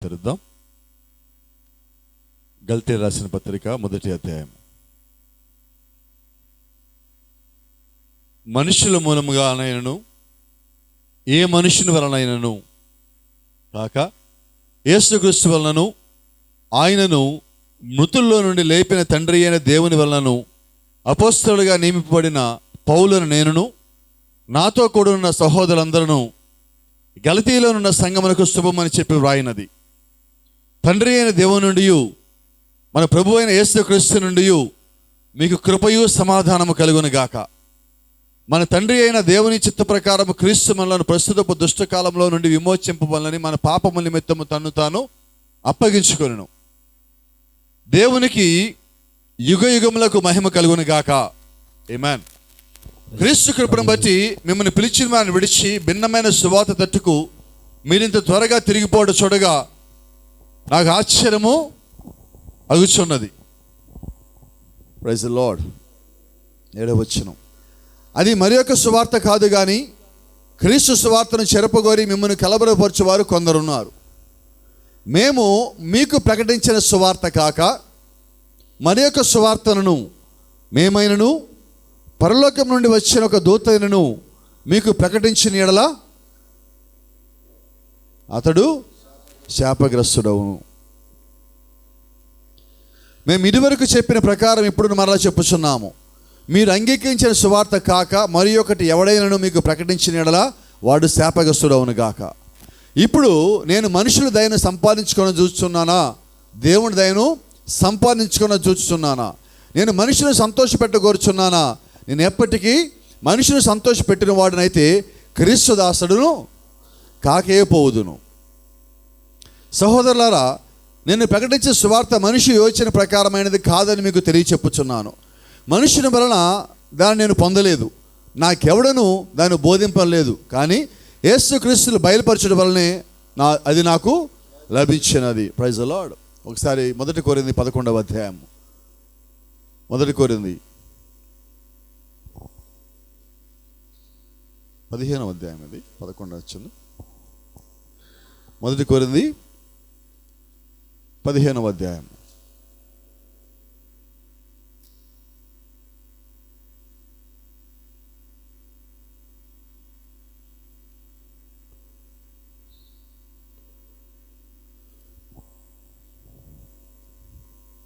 తెరుద్దాం. గల్తీ రాసిన పత్రిక 1వ అధ్యాయం. మనుషుల మూలముగా అనైనను ఏ మనుషుని వలనైనను కాక యేసుక్రీస్తు వలనను ఆయనను మృతుల్లో నుండి లేపిన తండ్రి అయిన దేవుని వలనను అపోస్తలుగా నియమింపబడిన పౌలును నేనును నాతో కూడున్న సహోదరులందరూ గలతీలోనున్న సంగమునకు శుభమని చెప్పి వ్రాయినది. తండ్రి అయిన దేవుని నుండి మన ప్రభు అయిన యేసుక్రీస్తు నుండి మీకు కృపయు సమాధానము కలుగును గాక. మన తండ్రి అయిన దేవుని చిత్త ప్రకారము క్రీస్తు మనలను ప్రస్తుతపు దుష్టకాలంలో నుండి విమోచింపవలనని మన పాపము నిమిత్తము తన్ను తాను అప్పగించుకొనెను. దేవునికి యుగ యుగములకు మహిమ కలుగును గాక. ఆమేన్. క్రీస్తు కృపను బట్టి మిమ్మల్ని పిలిచిన వారిని విడిచి భిన్నమైన సువార్త తట్టుకు మీరింత త్వరగా తిరిగిపోవడం చూడగా నాకు ఆశ్చర్యము అగుచున్నది. Praise the lord. 7వ వచనం. అది మరి యొక్క సువార్త కాదు కానీ క్రీస్తు సువార్తను చెరపగోరి మిమ్మల్ని కలవరపరచువారు కొందరున్నారు. మేము మీకు ప్రకటించిన సువార్త కాక మరి యొక్క సువార్తను మేమైనను పరలోకం నుండి వచ్చిన ఒక దూతైనను మీకు ప్రకటించిన యెడల అతడు శాపగ్రస్తుడవును. మేము ఇదివరకు చెప్పిన ప్రకారం ఇప్పుడు మరలా చెప్పుచున్నాము. మీరు అంగీకరించిన సువార్త కాక మరి ఒకటి ఎవడైనను మీకు ప్రకటించిన యెడల వాడు శాపగ్రస్తుడవును గాక. ఇప్పుడు నేను మనుషుల దయను సంపాదించుకొని చూస్తున్నానా, దేవుని దయను సంపాదించుకొని చూస్తున్నానా? నేను మనుషులను సంతోషపెట్టగోరుచున్నానా? నేను ఎప్పటికీ మనుషులను సంతోషపెట్టిన వాడినైతే క్రీస్తు దాసుడును కాకే పోవుదును. సహోదరులారా, నేను ప్రకటించే సువార్త మనిషి యోచన ప్రకారమైనది కాదని మీకు తెలియచెప్పుచున్నాను. మనుషుని వలన దాన్ని నేను పొందలేదు, నాకెవడను దాన్ని బోధింపలేదు, కానీ యేసుక్రీస్తును బయలుపరచడం వలనే అది నాకు లభించినది. Praise the lord. ఒకసారి 1 కొరింథీ 11వ అధ్యాయం. 1 కొరింథీ 15వ అధ్యాయం. అది 11 వచ్చింది. 1 కొరింథీ 15వ అధ్యాయం.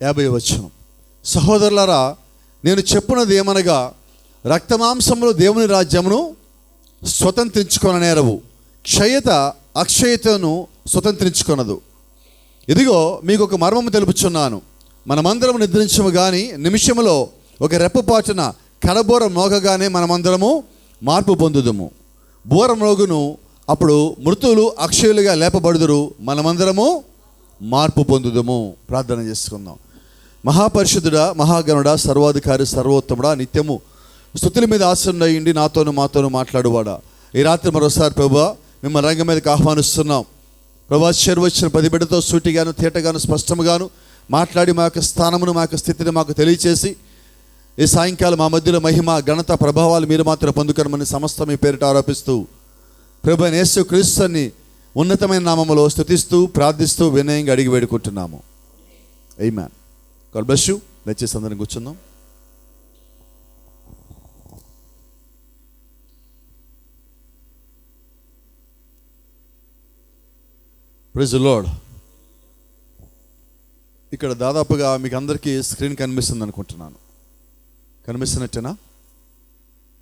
యాభై వచనం. సహోదరులారా, నేను చెప్పున్నది ఏమనగా రక్తమాంసములు దేవుని రాజ్యమును స్వతంత్రించుకొననేరవు, క్షయత అక్షయతను స్వతంత్రించుకొనదు. ఇదిగో మీకు ఒక మర్మము తెలుపుచున్నాను. మనమందరము నిద్రించము కానీ నిమిషములో ఒక రెప్పపాటున కడబోర మోగగానే మనమందరము మార్పు పొందుదుము. బోర మోగును, అప్పుడు మృతులు అక్షయులుగా లేపబడుదురు, మనమందరము మార్పు పొందుదుము. ప్రార్థన చేసుకుందాం. మహాపరిశుద్ధుడా, మహాగణుడా, సర్వాధికారి, సర్వోత్తముడా, నిత్యము స్తుతుల మీద ఆసీనుడయ్యుండి నాతోను మాతోను మాట్లాడువాడా, ఈ రాత్రి మరోసారి ప్రభువా మిమ్మల్ని రంగం మీదకి ఆహ్వానిస్తున్నాం. ప్రభా, చేరువచ్చిన 10 బిడ్డతో సూటిగాను తేటగాను స్పష్టముగాను మాట్లాడి మా యొక్క స్థానమును మా యొక్క స్థితిని మాకు తెలియచేసి ఈ సాయంకాలం మా మధ్యలో మహిమ ఘనత ప్రభావాలు మీరు మాత్రం పొందుకొనమని సమస్త మీ పేరిట ఆరోపిస్తూ ప్రభు యేసుక్రీస్తుని ఉన్నతమైన నామములో స్తుతిస్తూ ప్రార్థిస్తూ వినయంగా అడిగి వేడుకుంటున్నాము. ఆమేన్. God bless you. దయచేసి అందరం కూర్చుందాం. Praise the lord. ఇక్కడ దాదాపుగా మీకు అందరికీ స్క్రీన్ కనిపిస్తుంది అనుకుంటున్నాను. కనిపిస్తున్నట్టేనా?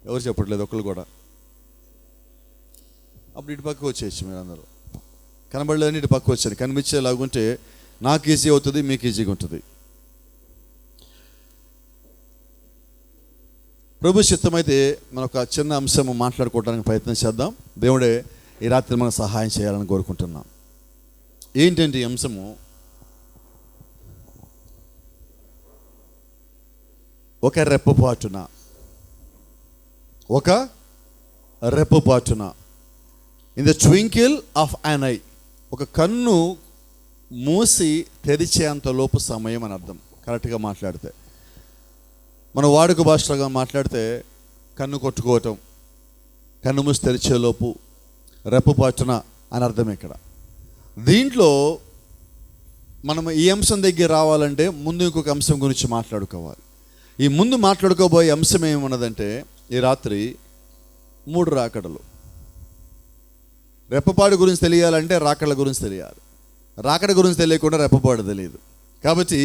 ఎవరు చెప్పట్లేదు ఒకళ్ళు కూడా. అప్పుడు ఇటు పక్కకు వచ్చేయచ్చు. మీరు అందరూ కనబడలేదని ఇటు పక్క వచ్చారు. కనిపించేలాగుంటే నాకు ఈజీ అవుతుంది, మీకు ఈజీగా ఉంటుంది. ప్రభు చిత్తమైతే మనం ఒక చిన్న అంశం మాట్లాడుకోవడానికి ప్రయత్నం చేద్దాం. దేవుడే ఈ రాత్రి మనకు సహాయం చేయాలని కోరుకుంటున్నాం. ఏంటంటే ఈ అంశము, ఒక రెప్పపాటున in the twinkle of an eye, ఒక కన్ను మూసి తెరిచేంత లోపు సమయం అని అర్థం. కరెక్ట్గా మాట్లాడితే, మన వాడుక భాషలో మాట్లాడితే కన్ను కొట్టుకోవటం, కన్ను మూసి తెరిచేలోపు రెప్పపాటున అని అర్థం. ఇక్కడ దీంట్లో మనం ఈ అంశం దగ్గర రావాలంటే ముందు ఇంకొక అంశం గురించి మాట్లాడుకోవాలి. ఈ ముందు మాట్లాడుకోబోయే అంశం ఏమున్నదంటే, ఈ రాత్రి 3 రాకడలు. రెప్పపాడు గురించి తెలియాలంటే రాకడల గురించి తెలియాలి. రాకడ గురించి తెలియకుండా రెప్పపాడు తెలియదు. కాబట్టి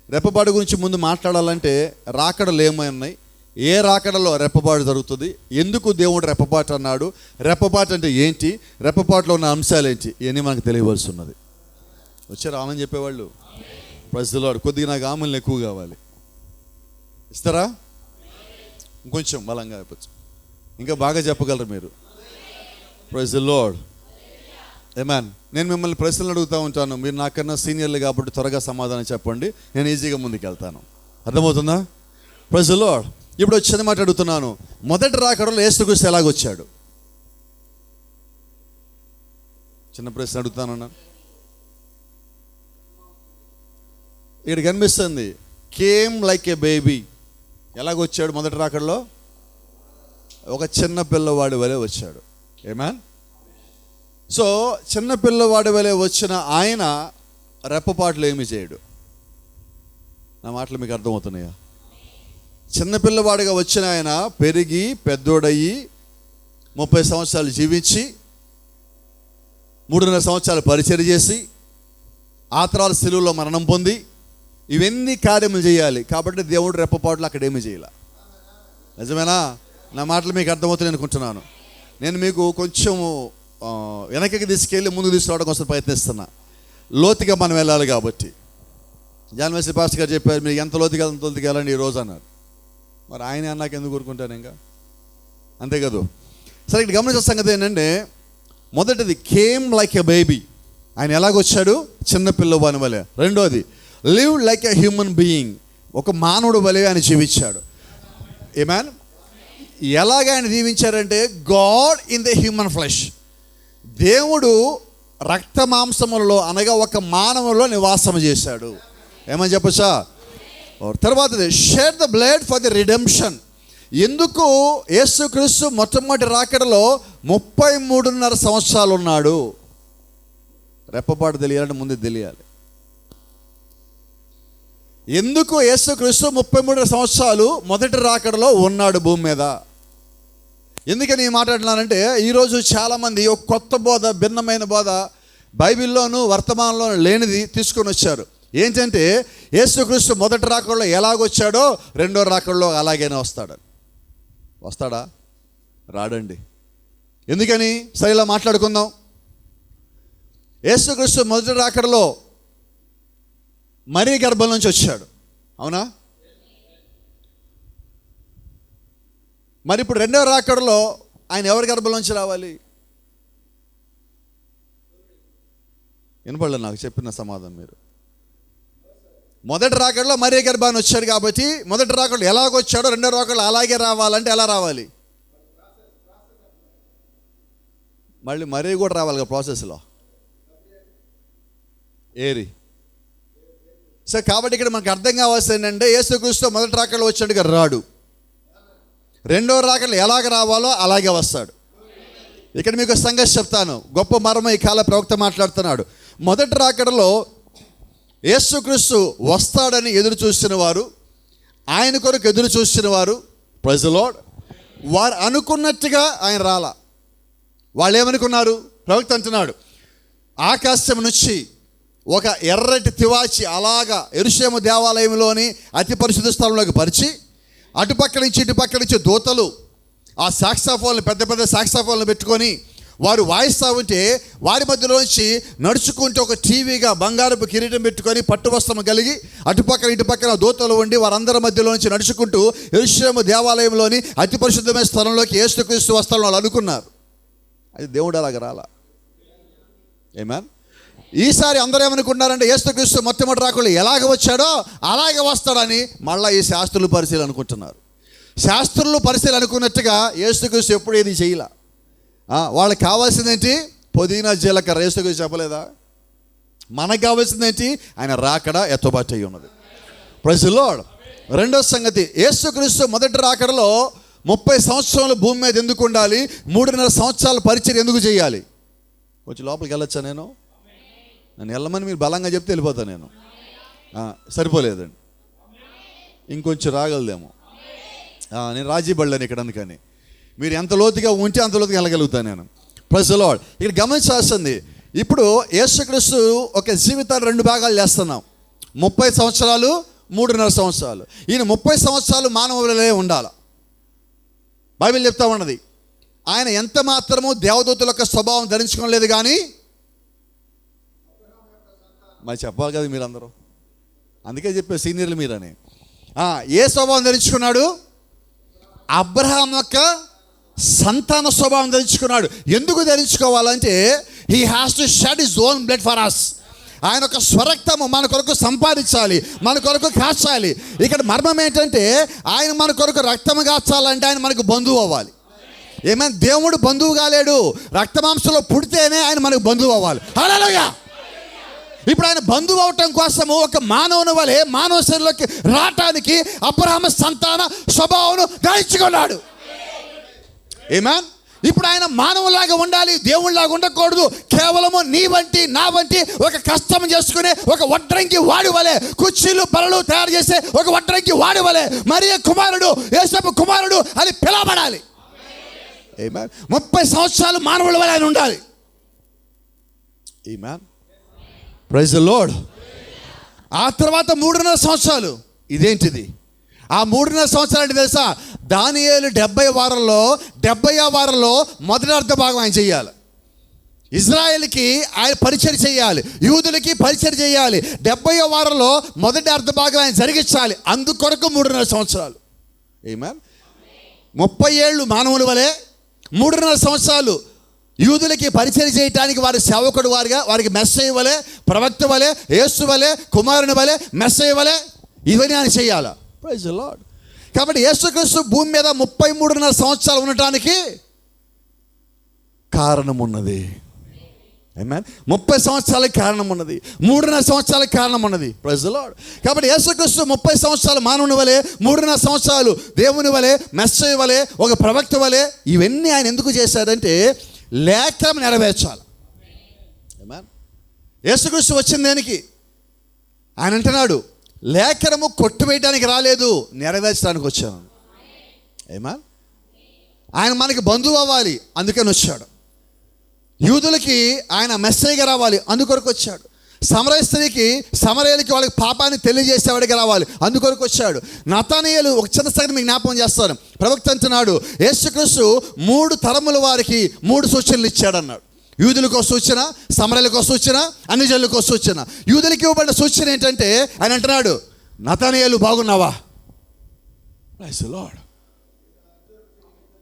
రెప్పపాడు గురించి ముందు మాట్లాడాలంటే రాకడలు ఏమన్నాయి, ఏ రాకడలో రెప్పపాటు జరుగుతుంది, ఎందుకు దేవుడు రెప్పపాటు అన్నాడు, రెప్పపాటు అంటే ఏంటి, రెప్పపాటులో ఉన్న అంశాలు ఏంటి, ఇవన్నీ మనకు తెలియవలసి ఉన్నది. వచ్చారు ఆమెను చెప్పేవాళ్ళు? ప్రజలు కొద్దిగా నాకు ఆమెలను ఎక్కువ కావాలి, ఇస్తారా? ఇంకొంచెం బలంగా చెప్పచ్చు, ఇంకా బాగా చెప్పగలరు మీరు. Praise the lord. ఆమేన్. నేను మిమ్మల్ని ప్రశ్నలు అడుగుతూ ఉంటాను, మీరు నాకన్నా సీనియర్లు కాబట్టి త్వరగా సమాధానం చెప్పండి, నేను ఈజీగా ముందుకు వెళ్తాను. అర్థమవుతుందా? Praise the Lord. ఇప్పుడు వచ్చిన మాట అడుగుతున్నాను, మొదటి రాకడలో యేసుక్రీస్తు ఎలాగొచ్చాడు? చిన్న ప్రశ్న అడుగుతానన్నా. ఇక్కడ కనిపిస్తుంది, కేమ్ లైక్ ఏ బేబీ. ఎలాగొచ్చాడు మొదటి రాకడలో? ఒక చిన్న పిల్లవాడి వలె వచ్చాడు. ఆమేన్. సో చిన్న పిల్లవాడి వలె వచ్చిన ఆయన రెప్పపాట్లు ఏమి చేయడు. నా మాటలు మీకు అర్థమవుతున్నాయా? చిన్నపిల్లవాడిగా వచ్చిన ఆయన పెరిగి పెద్దోడయ్యి 30 సంవత్సరాలు జీవించి 3.5 సంవత్సరాలు పరిచర్య చేసి ఆ తర్వాత సిలువలో మరణం పొంది ఇవన్నీ కార్యములు చేయాలి. కాబట్టి దేవుడు రెప్పపాట్లు అక్కడ ఏమీ చేయాల. నిజమేనా? నా మాటలు మీకు అర్థమవుతుంది అనుకుంటున్నాను. నేను మీకు కొంచెం వెనకకి తీసుకెళ్ళి ముందుకు తీసుకురావడం కోసం ప్రయత్నిస్తున్నా. లోతుగా మనం వెళ్ళాలి కాబట్టి. జాన్వేసి పాస్టర్ గారు చెప్పారు, మీరు ఎంత లోతుగా అంత లోతుగా వెళ్ళండి ఈరోజు అన్నారు. మరి ఆయన అన్నాక ఎందుకు కోరుకుంటాను ఇంకా, అంతే కదా. సరే, ఇక్కడ గమనించిన సంగతి ఏంటంటే, మొదటిది కేమ్ లైక్ ఎ బేబీ. ఆయన ఎలాగొచ్చాడు? చిన్న పిల్లవాని వలె. రెండోది live like a human being. ఒక మానవుడు వలె ఆయన జీవించాడు. ఆమేన్. ఎలాగ ఆయన జీవించారంటే, God in the human flesh. దేవుడు రక్త మాంసములలో అనగా ఒక మానవులో నివాసం చేశాడు. ఏమని చెప్పచ్చా? తర్వాతది share the blood for the redemption. ఎందుకు యేసుక్రీస్తు మొట్టమొదటి రాకడలో 33.5 సంవత్సరాలు ఉన్నాడు? రెప్పపాటు తెలియాలంటే ముందు తెలియాలి. ఎందుకు యేసుక్రీస్తు 33 సంవత్సరాలు మొదటి రాకడలో ఉన్నాడు భూమి మీద? ఎందుకని మాట్లాడుతున్నానంటే, ఈరోజు చాలామంది ఒక కొత్త బోధ, భిన్నమైన బోధ బైబిల్లోనూ వర్తమానంలోనూ లేనిది తీసుకొని వచ్చారు. ఏంటంటే, యేసుక్రీస్తు మొదటి రాకడలో ఎలాగొచ్చాడో రెండో రాకడలో అలాగైనా వస్తాడా? రాడండి. ఎందుకని? సరే, ఇలా మాట్లాడుకుందాం. యేసుక్రీస్తు మొదటి రాకడలో మరియ గర్భం నుంచి వచ్చాడు, అవునా? మరి ఇప్పుడు రెండవ రాకడలో ఆయన ఎవరి గర్భంలోంచి రావాలి? వినపడలేదు నాకు చెప్పిన సమాధానం మీరు. మొదటి రాకడలో మరియ గర్భాన్ని వచ్చాడు కాబట్టి మొదటి రాకడలో ఎలాగొచ్చాడో రెండో రాకడలో అలాగే రావాలంటే ఎలా రావాలి? మళ్ళీ మరీ కూడా రావాలి కదా ప్రాసెస్లో. ఏరి సో కాబట్టి ఇక్కడ మనకు అర్థం కావాల్సింది ఏంటంటే, యేసుక్రీస్తు మొదటి రాకడలో వచ్చాడుగా రాడు, రెండో రాకడలో ఎలాగ రావాలో అలాగే వస్తాడు. ఇక్కడ మీకు సంగతి చెప్తాను, గొప్ప మర్మ ఈ కాల ప్రవక్త మాట్లాడుతున్నాడు. మొదటి రాకడలో యేసుక్రీస్తు వస్తాడని ఎదురు చూసిన వారు, ఆయన కొరకు ఎదురు చూసిన వారు, ప్రైజ్ ది లార్డ్, వారు అనుకున్నట్టుగా ఆయన రాలా. వాళ్ళు ఏమనుకున్నారు? ప్రవక్త అంటున్నాడు, ఆకాశం నుంచి ఒక ఎర్రటి తివాచి అలాగా యెరూషలేము దేవాలయంలోని అతి పరిశుద్ధ స్థలంలోకి పరిచి, అటుపక్క నుంచి ఇటుపక్క నుంచి దూతలు ఆ సాక్సాఫోన్లు, పెద్ద పెద్ద సాక్సాఫోన్లు పెట్టుకొని వారు వాయిస్తూ ఉంటే, వారి మధ్యలోంచి నడుచుకుంటూ ఒక టీవీగా బంగారపు కిరీటం పెట్టుకొని పట్టు వస్త్రం కలిగి అటుపక్కన ఇటుపక్కన దూతలు ఉండి వారందరి మధ్యలోంచి నడుచుకుంటూ యెరూషలేము దేవాలయంలోని అతి పరిశుద్ధమైన స్థలంలోకి యేసుక్రీస్తు వస్తాడని వాళ్ళు అనుకున్నారు. అది దేవుడు అలాగ రాలా. ఆమేన్. ఈసారి అందరూ ఏమనుకున్నారంటే, యేసుక్రీస్తు మొట్టమొదటి రాకడలో ఎలాగ వచ్చాడో అలాగే వస్తాడని మళ్ళీ ఈ శాస్త్రులు పరిశీలన అనుకుంటున్నారు. శాస్త్రులు పరిశీలన అనుకున్నట్టుగా యేసుక్రీస్తు ఎప్పుడు ఏది చేయలే. వాళ్ళకి కావాల్సిందేంటి? పుదీనా జీలకర్ర. యేసుక్రీస్తు చెప్పలేదా? మనకు కావాల్సిందేంటి? ఆయన రాకడ ఎత్తుబాటు అయి ఉన్నది. Praise the Lord. రెండో సంగతి, యేసుక్రీస్తు మొదటి రాకడలో 30 సంవత్సరాలు భూమి మీద ఎందుకు ఉండాలి? 3.5 సంవత్సరాల పరిచర్య ఎందుకు చేయాలి? కొంచెం లోపలికి వెళ్ళొచ్చా నేను? నన్ను వెళ్ళమని మీరు బలంగా చెప్తే వెళ్ళిపోతాను నేను. సరిపోలేదండి, ఇంకొంచెం రాగలదేమో. నేను రాజీ పడలేను ఇక్కడ, అందుకని మీరు ఎంత లోతుగా ఉంటే అంత లోతుగా వెళ్ళగలుగుతాను నేను. Praise the lord. ఇక్కడ గమనించాల్సింది, ఇప్పుడు యేసుక్రీస్తు ఒక జీవితాన్ని 2 భాగాలు చేస్తున్నాం. 30 సంవత్సరాలు, 3.5 సంవత్సరాలు. ఈయన 30 సంవత్సరాలు మానవులే ఉండాలి. బైబిల్ చెప్తా ఉన్నది, ఆయన ఎంత మాత్రము దేవదూతల యొక్క స్వభావం ధరించుకోలేదు. కానీ మరి చెప్పాలి కదా మీరందరూ, అందుకే చెప్పే సీనియర్లు మీరని. ఏ స్వభావం ధరించుకున్నాడు? అబ్రహాం యొక్క సంతాన స్వభావం ధరించుకున్నాడు. ఎందుకు ధరించుకోవాలంటే he has to shed his own blood for us. ఆయన ఒక స్వరక్తము మన కొరకు సంపాదించాలి, మన కొరకు కాచాలి. ఇక్కడ మర్మం ఏంటంటే, ఆయన మన కొరకు రక్తము కాచాలంటే ఆయన మనకు బంధువు అవ్వాలి. ఏమైనా దేవుడు బంధువు కాలేడు, రక్తమాంసంలో పుడితేనే ఆయన మనకు బంధువు అవ్వాలి. హల్లెలూయా. ఇప్పుడు ఆయన బంధువు అవటం కోసము ఒక మానవుని వలె మానవ శరీరంలోకి రావటానికి అబ్రహాము సంతాన స్వభావం ధరించుకున్నాడు. ఆమేన్. ఇప్పుడు ఆయన మానవులాగా ఉండాలి, దేవుళ్ళలాగా ఉండకూడదు. కేవలము నీ వంటి నా వంటి ఒక కష్టం చేసుకునే ఒక వడ్రంగి వాడి వలె, కుర్చీలు బలలు తయారు చేసే ఒక వడ్రంగి వాడి వలె మరియ కుమారుడు, యేసపు కుమారుడు అని పిలవబడాలి. ఆమేన్. 30 సంవత్సరాలు మానవుల వలె ఆయన ఉండాలి. ఆమేన్. Praise the lord. ఆ తర్వాత 3.5 సంవత్సరాలు. ఇదేంటిది? ఆ 3.5 సంవత్సరాలు అంటే తెలుసా? దానియేలు 70 వారంలో మొదటి అర్ధ భాగం ఆయన చేయాలి. ఇజ్రాయేల్కి ఆయన పరిచయం చేయాలి, యూదులకి పరిచయం చేయాలి. 70 వారంలో మొదటి అర్ధ భాగం ఆయన జరిగించాలి. అందుకొరకు 3.5 సంవత్సరాలు. ఆమేన్. 30 ఏళ్ళు మానవుల వలె, 3.5 సంవత్సరాలు యూదులకి పరిచయం చేయడానికి వారి సేవకుడు వారిగా, వారికి మెస్సయ్య వలె, ప్రవక్త వలె, యేసు వలె, కుమారుని వలె, మెస్సయ్య వలె ఇవన్నీ ఆయన చేయాలి. Praise the Lord. కాబట్టి యేసుక్రీస్తు భూమి మీద 33.5 సంవత్సరాలు ఉండటానికి కారణం ఉన్నది. ఆమేన్. 30 సంవత్సరాలకు కారణం ఉన్నది, 3.5 సంవత్సరాలకు కారణం ఉన్నది. Praise the Lord. కాబట్టి యేసుక్రీస్తు 30 సంవత్సరాలు మానవుని వలె, 3.5 సంవత్సరాలు దేవుని వలె, మెస్సయ్య వలె, ఒక ప్రవక్త వలె ఇవన్నీ ఆయన ఎందుకు చేశాడంటే లేఖనం నెరవేర్చాలి. ఆమేన్. యేసుక్రీస్తు వచ్చిన దానికి ఆయన అంటున్నాడు, లేఖనము కొట్టువేయడానికి రాలేదు, నెరవేర్చడానికి వచ్చాను. ఆమేన్. ఆయన మనకి బంధువు అవ్వాలి, అందుకని వచ్చాడు. యూదులకి ఆయన మెస్సయ్యగా రావాలి, అందుకొరకు వచ్చాడు. సమరయులకి వాళ్ళకి పాపాన్ని తెలియజేసేవాడికి రావాలి, అందుకొరకు వచ్చాడు. నతానీయులు ఒక చిన్న సంగతి మీకు జ్ఞాపకం చేస్తాను. ప్రవక్త అంటున్నాడు, యేసుక్రీస్తు 3 తరముల వారికి 3 సూచనలు ఇచ్చాడు అన్నాడు. యూదులకు సూచన, సమరయులకు సూచన, అన్ని జనులకు సూచన. యూదులకి ఇవ్వబడిన సూచన ఏంటంటే ఆయన అంటున్నాడు, నతానీయులు బాగున్నావా? Praise the lord.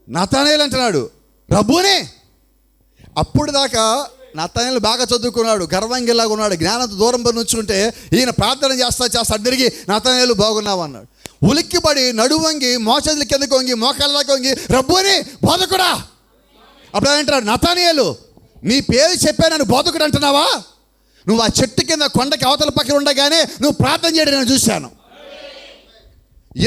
నతానీయులు అంటున్నాడు, ప్రభునే. అప్పుడు దాకా నతానీయులు బాగా చదువుకున్నాడు, గర్వంగిలాగా ఉన్నాడు, జ్ఞానంతో దూరం నుంచుంటే ఈయన ప్రార్థన చేస్తా అడ్డరిగి నతానీయులు బాగున్నావు అన్నాడు. ఉలిక్కిపడి నడువంగి మోచేతుల కిందకు వంగి మోకాళ్ళకి వంగి రబ్బుని బోధకుడా. అప్పుడు అంటాడు, నతానీయులు నీ పేరు చెప్పా నన్ను బోధకుడు అంటున్నావా? నువ్వు ఆ చెట్టు కింద కొండకి అవతల పక్కన ఉండగానే నువ్వు ప్రార్థన చేయడం నేను చూశాను.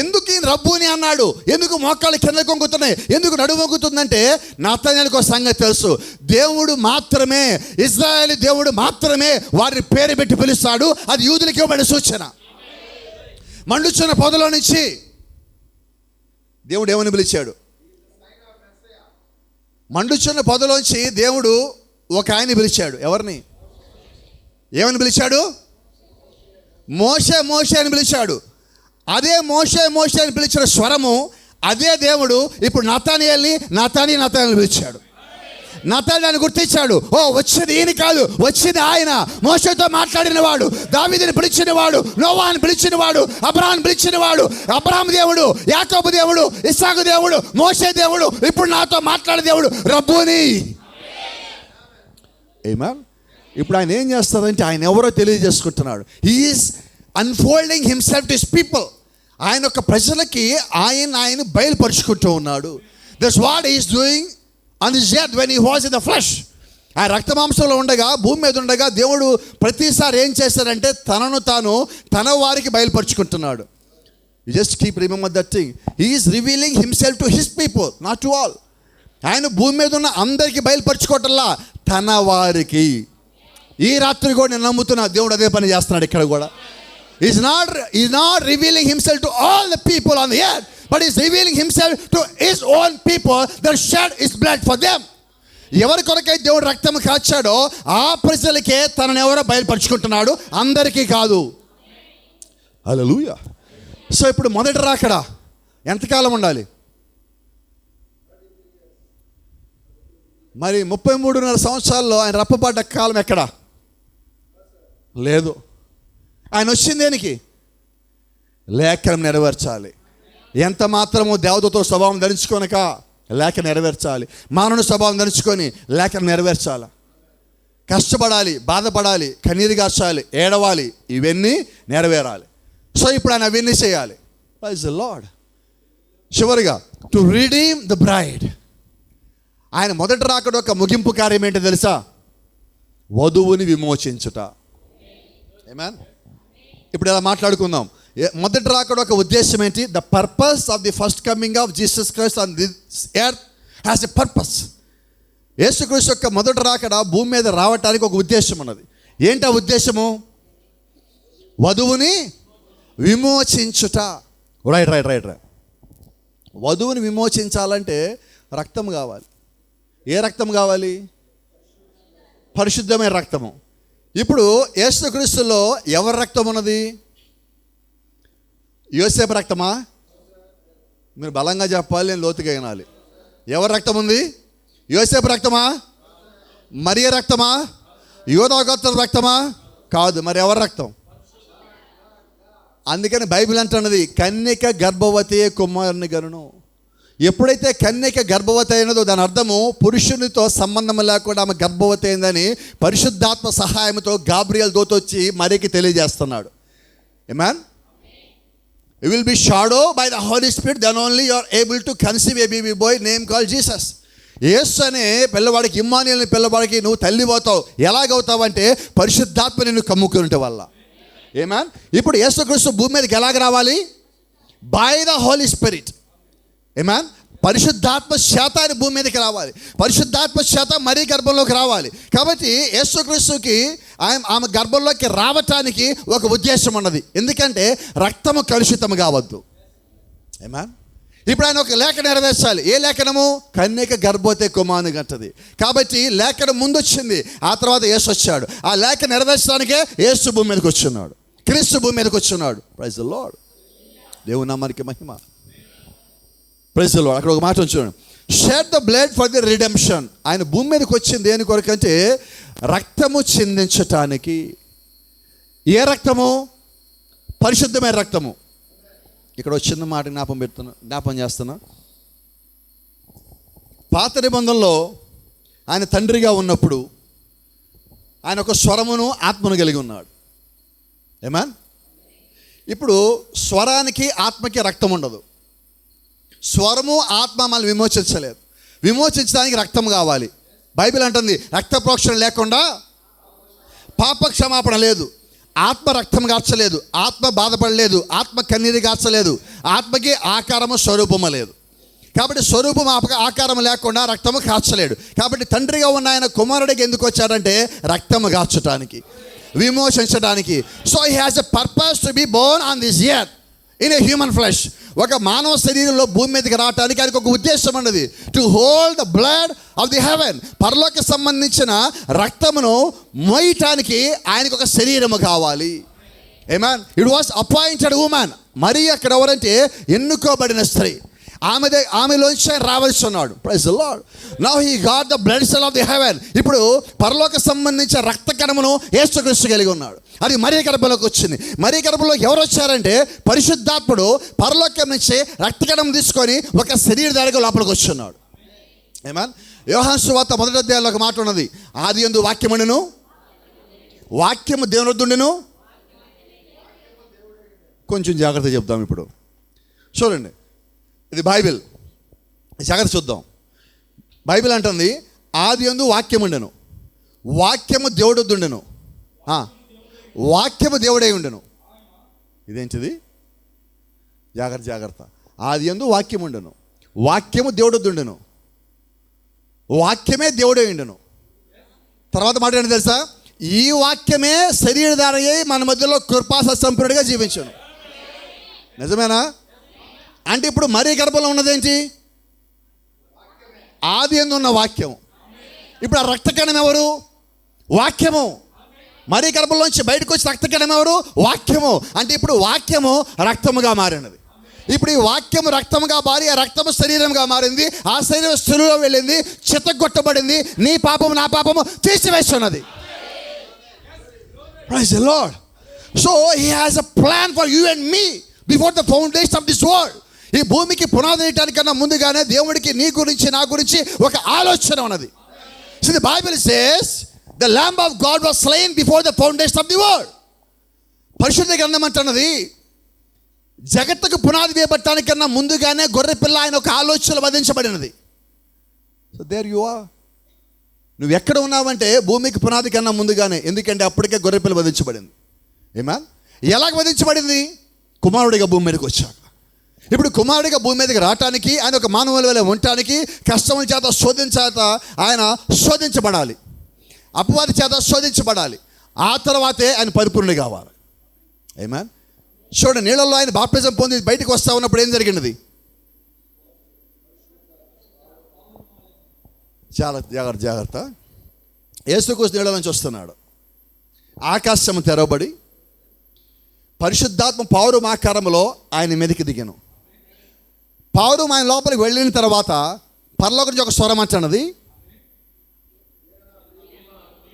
ఎందుకు ఈ రబ్బుని అన్నాడు? ఎందుకు మోకాళ్ళు కింద కొంగుతున్నాయి, ఎందుకు నడుము వంగుతుందంటే నతానీయులకు సంగతి తెలుసు. దేవుడు మాత్రమే, ఇశ్రాయేలు దేవుడు మాత్రమే వారిని పేరు పెట్టి పిలుస్తాడు. అది యూదులకి ఇవ్వబడిన సూచన. మండుచున్న పొదలో నుంచి దేవుడు ఏమని పిలిచాడు? మండుచున్న పొదలోంచి దేవుడు ఒక ఆయన్ని పిలిచాడు. ఎవరిని? ఏమని పిలిచాడు? మోషే మోషే అని పిలిచాడు. అదే మోషే మోషే అని పిలిచిన స్వరము అదే దేవుడు ఇప్పుడు నతానీయుల్ని పిలిచాడు. నతానీయుల్ని గుర్తించాడు. ఓ వచ్చింది ఈయన కాదు, వచ్చింది ఆయన. మోషేతో మాట్లాడిన వాడు, దావీదుని పిలిచిన వాడు, నోవాని పిలిచిన వాడు, అబ్రహాం పిలిచిన వాడు, అబ్రహాం దేవుడు, యాకోబు దేవుడు, ఇస్సాకు దేవుడు, మోషే దేవుడు, ఇప్పుడు నాతో మాట్లాడే దేవుడు రబ్బూని. ఆమేన్. ఇప్పుడు ఆయన ఏం చేస్తారంటే ఆయన ఎవరో తెలియజేసుకుంటున్నాడు. He is unfolding himself to his people. ఆయన యొక్క ప్రజలకి ఆయన బయలుపరుచుకుంటూ ఉన్నాడు. That's what he is doing on this earth when he was in the flesh. ఆ రక్తమాంసంలో ఉండగా, భూమి మీద ఉండగా దేవుడు ప్రతిసారి ఏం చేస్తాడంటే తనను తాను తన వారికి బయలుపరుచుకుంటున్నాడు. You just keep remember that thing. He is revealing himself to his people, not to all. ఆయన భూమి మీద ఉన్న అందరికీ బయలుపరుచుకోవటంలా తన వారికి. ఈ రాత్రి కూడా నేను నమ్ముతున్నా, దేవుడు అదే పని చేస్తున్నాడు ఇక్కడ కూడా. Is not revealing himself to all the people on the earth, but is revealing himself to his own people that shed his blood for them. ఎవరి కొరకై దేవుడు రక్తం కాచాడో ఆ ప్రజలకే తనను ఎవరో బయలుపరుచుకుంటున్నాడు, అందరికీ కాదు. హల్లెలూయా. సో ఇప్పుడు మొదటి రాకడ ఎంతకాలం ఉండాలి? మరి 33.5 సంవత్సరాల్లో ఆయన రప్పబడ్డ కాలం ఎక్కడా లేదు. ఆయన వచ్చింది దేనికి? లేఖనం నెరవేర్చాలి. ఎంత మాత్రము దేవదూత స్వభావం ధరించుకొనక లేఖ నెరవేర్చాలి. మానవుని స్వభావం ధరించుకొని లేఖను నెరవేర్చాలి. కష్టపడాలి, బాధపడాలి, కన్నీరు గార్చాలి, ఏడవాలి, ఇవన్నీ నెరవేరాలి. సో ఇప్పుడు ఆయన అవన్నీ చేయాలి. Praise the Lord. చివరిగా టు రిడీమ్ ద బ్రైడ్. ఆయన మొదటి రాకడ ఒక ముగింపు కార్యం ఏంటో తెలుసా? వధువుని విమోచించుట. ఆమేన్. ఇప్పుడు ఇలా మాట్లాడుకుందాం. మొదటి రాకడ ఒక ఉద్దేశం ఏంటి? The purpose of the first coming of Jesus Christ on this earth has a purpose. యేసుక్రీస్తు యొక్క మొదటి రాకడ భూమి మీద రావటానికి ఒక ఉద్దేశం ఉన్నది. ఏంటి ఆ ఉద్దేశము? వధువుని విమోచించుట. Right right right right. వధువుని విమోచించాలంటే రక్తం కావాలి. ఏ రక్తం కావాలి? పరిశుద్ధమైన రక్తము. ఇప్పుడు యేసుక్రీస్తులో ఎవరి రక్తం ఉన్నది? యోసేపు రక్తమా? మీరు బలంగా చెప్పాలి, నేను లోతుగా వినాలి. ఎవరి రక్తం ఉంది? యోసేపు రక్తమా? మరియ రక్తమా? యోధా గోత్ర రక్తమా? కాదు. మరి ఎవరి రక్తం? అందుకని బైబిల్ అంటున్నది కన్యక గర్భవతి కుమారుని గనును. ఎప్పుడైతే కన్యక గర్భవతి అయినదో దాని అర్థము పురుషునితో సంబంధం లేకుండా ఆమె గర్భవతి అయిందని పరిశుద్ధాత్మ సహాయంతో గాబ్రియల్ దూత వచ్చి మరియకి తెలియజేస్తున్నాడు. ఆమేన్. You will be shadowed by the Holy Spirit, then only you are able to conceive a baby boy named called Jesus. యేసు అనే పిల్లవాడికి, ఇమ్మానుయేల్ అనే పిల్లవాడికి నువ్వు తల్లి అవుతావు. ఎలాగవుతావు అంటే పరిశుద్ధాత్మ నిన్ను కమ్ముకునే వల్ల. ఆమేన్. ఇప్పుడు యేసుక్రీస్తు భూమి మీదకి ఎలాగ రావాలి? By the Holi spirit. Amen. పరిశుద్ధాత్మ చేత ఆయన భూమి మీదకి రావాలి. పరిశుద్ధాత్మ చేత మరీ గర్భంలోకి రావాలి. కాబట్టి యేసుక్రీస్తుకి ఆమె గర్భంలోకి రావటానికి ఒక ఉద్దేశం ఉన్నది. ఎందుకంటే రక్తము కలుషితము కావద్దు. ఆమేన్. ఇప్పుడు ఆయన ఒక లేఖ నెరవేర్చాలి. ఏ లేఖనము? కన్యక గర్భవతి కుమారుని గంటది. కాబట్టి లేఖనం ముందు వచ్చింది, ఆ తర్వాత యేసు వచ్చాడు. ఆ లేఖ నెరవేర్చడానికే యేసు భూమి మీదకి వచ్చున్నాడు, క్రీస్తు భూమి మీదకి వచ్చున్నాడు. Praise the lord. దేవుని నామానికి మహిమ. Praise the lord. అక్కడ ఒక మాట చూడండి, shed the blood for the redemption. ఆయన భూమి మీదకి వచ్చింది దేని కొరకంటే రక్తము చిందించటానికి. ఏ రక్తము? పరిశుద్ధమైన రక్తము. ఇక్కడ వచ్చిన మాట జ్ఞాపం చేస్తున్నా. పాత నిబంధనలో ఆయన తండ్రిగా ఉన్నప్పుడు ఆయన ఒక స్వరమును ఆత్మను కలిగి ఉన్నాడు. ఆమేన్. ఇప్పుడు స్వరానికి ఆత్మకి రక్తం ఉండదు. స్వరము ఆత్మ మనల్ని విమోచించలేదు. విమోచించడానికి రక్తం కావాలి. బైబిల్ అంటుంది రక్త ప్రోక్షణ లేకుండా పాప క్షమాపణ లేదు. ఆత్మ రక్తం గార్చలేదు, ఆత్మ బాధపడలేదు, ఆత్మ కన్నీరు గార్చలేదు, ఆత్మకి ఆకారము స్వరూపము లేదు. కాబట్టి స్వరూపం ఆకారం లేకుండా రక్తము కార్చలేడు. కాబట్టి తండ్రిగా ఉన్న ఆయన కుమారుడికి ఎందుకు వచ్చాడంటే రక్తము గార్చడానికి, విమోచించడానికి. So he has a purpose to be born on this earth in a human flesh. ఒక మానవ శరీరంలో భూమి మీదకి రావడానికి ఆయనకు ఒక ఉద్దేశం ఉన్నది. To hold the blood of the heaven. పరలోకి సంబంధించిన రక్తమును మోయటానికి ఆయనకు ఒక శరీరము కావాలి. Amen. It was appointed women. మరి అక్కడ ఎవరంటే ఎన్నుకోబడిన స్త్రీ. ఆమెలోంచి రావాల్సి ఉన్నాడు. Praise the lord. Now he got the blood cell of the heaven. ఇప్పుడు పరలోక సంబంధించిన రక్త కణమును యేసుక్రీస్తు కలిగి ఉన్నాడు. అది మరియ గర్భంలోకి వచ్చింది. మరియ గర్భంలోకి ఎవరు వచ్చారంటే పరిశుద్ధాత్ముడు పరలోకం నుంచి రక్త కణం తీసుకొని ఒక శరీరధారిగా లోపలికి వచ్చున్నాడు. ఆమేన్. యోహాను సువార్త 1వ అధ్యాయంలో ఒక మాట ఉన్నది, ఆదియందు వాక్యముండెను, వాక్యము దేవుని వద్ద ఉండెను. కొంచెం జాగ్రత్తగా చెప్తాం. ఇప్పుడు చూడండి, ఇది బైబిల్, జాగ్రత్త చూద్దాం. బైబిల్ అంటుంది ఆదియందు వాక్యం ఉండెను, వాక్యము దేవుడు వద్ద ఉండెను, వాక్యము దేవుడై ఉండెను. ఇదేంటిది? జాగ్రత్త. ఆదియందు వాక్యం ఉండెను, వాక్యము దేవుడు వద్ద ఉండెను, వాక్యమే దేవుడై ఉండెను. తర్వాత మాట ఏంటి తెలుసా? ఈ వాక్యమే శరీరధారి అయి మన మధ్యలో కృపాస సంపూర్ణుడిగా జీవించను. నిజమేనా? అంటే ఇప్పుడు మరీ గర్భంలో ఉన్నదేంటి? ఆది యందు ఉన్న వాక్యం. ఇప్పుడు ఆ రక్తకణం ఎవరు? వాక్యము. మరీ గర్భంలోంచి బయటకు వచ్చి రక్తకణం ఎవరు? వాక్యము. అంటే ఇప్పుడు వాక్యము రక్తముగా మారినది. ఇప్పుడు ఈ వాక్యము రక్తముగా మారి ఆ రక్తము శరీరంగా మారింది. ఆ శరీరం స్థితిలో వెళ్ళింది, చితగొట్టబడింది. నీ పాపము నా పాపము తీసివేస్తున్నది. Praise the Lord. So he has a plan for you and me before the foundation of this world. ఈ భూమికి పునాది వేయడానికన్నా ముందుగానే దేవుడికి నీ గురించి నా గురించి ఒక ఆలోచన ఉన్నది. So the Bible says the Lamb of God was slain before the foundation of the world. పరిశుద్ధ గ్రంథం అంటున్నది జగత్తుకు పునాది వేయబడటానికన్నా ముందుగానే గొర్రెపిల్ల ఆయన ఒక ఆలోచన వధించబడినది. So there you are. నువ్వు ఎక్కడ ఉన్నావంటే భూమికి పునాది కన్నా ముందుగానే. ఎందుకంటే అప్పటికే గొర్రెపిల్ల వధించబడింది. ఏమా? ఎలాగ వధించబడింది? కుమారుడిగా భూమి మీదకి వచ్చాక. ఇప్పుడు కుమారుడిగా భూమి మీదకి రావటానికి, ఆయన ఒక మానవుల వలె ఉండటానికి కష్టముల చేత శోధించేత ఆయన శోధించబడాలి, అపవాది చేత శోధించబడాలి. ఆ తర్వాతే ఆయన పరిపూర్ణుడు కావాలి. ఏమా? చూడండి, నీళ్ళల్లో ఆయన బాప్టిజం పొంది బయటకు వస్తా ఉన్నప్పుడు ఏం జరిగినది? చాలా జాగ్రత్త. యేసుక్రీస్తు నీళ్ళ నుంచి వస్తున్నాడు. ఆకాశము తెరవబడి పరిశుద్ధాత్మ పౌరం ఆకారంలో ఆయన మీదకి దిగాను. పౌరం ఆయన లోపలికి వెళ్ళిన తర్వాత పరలోకం నుంచి ఒక స్వరం అంటున్నది,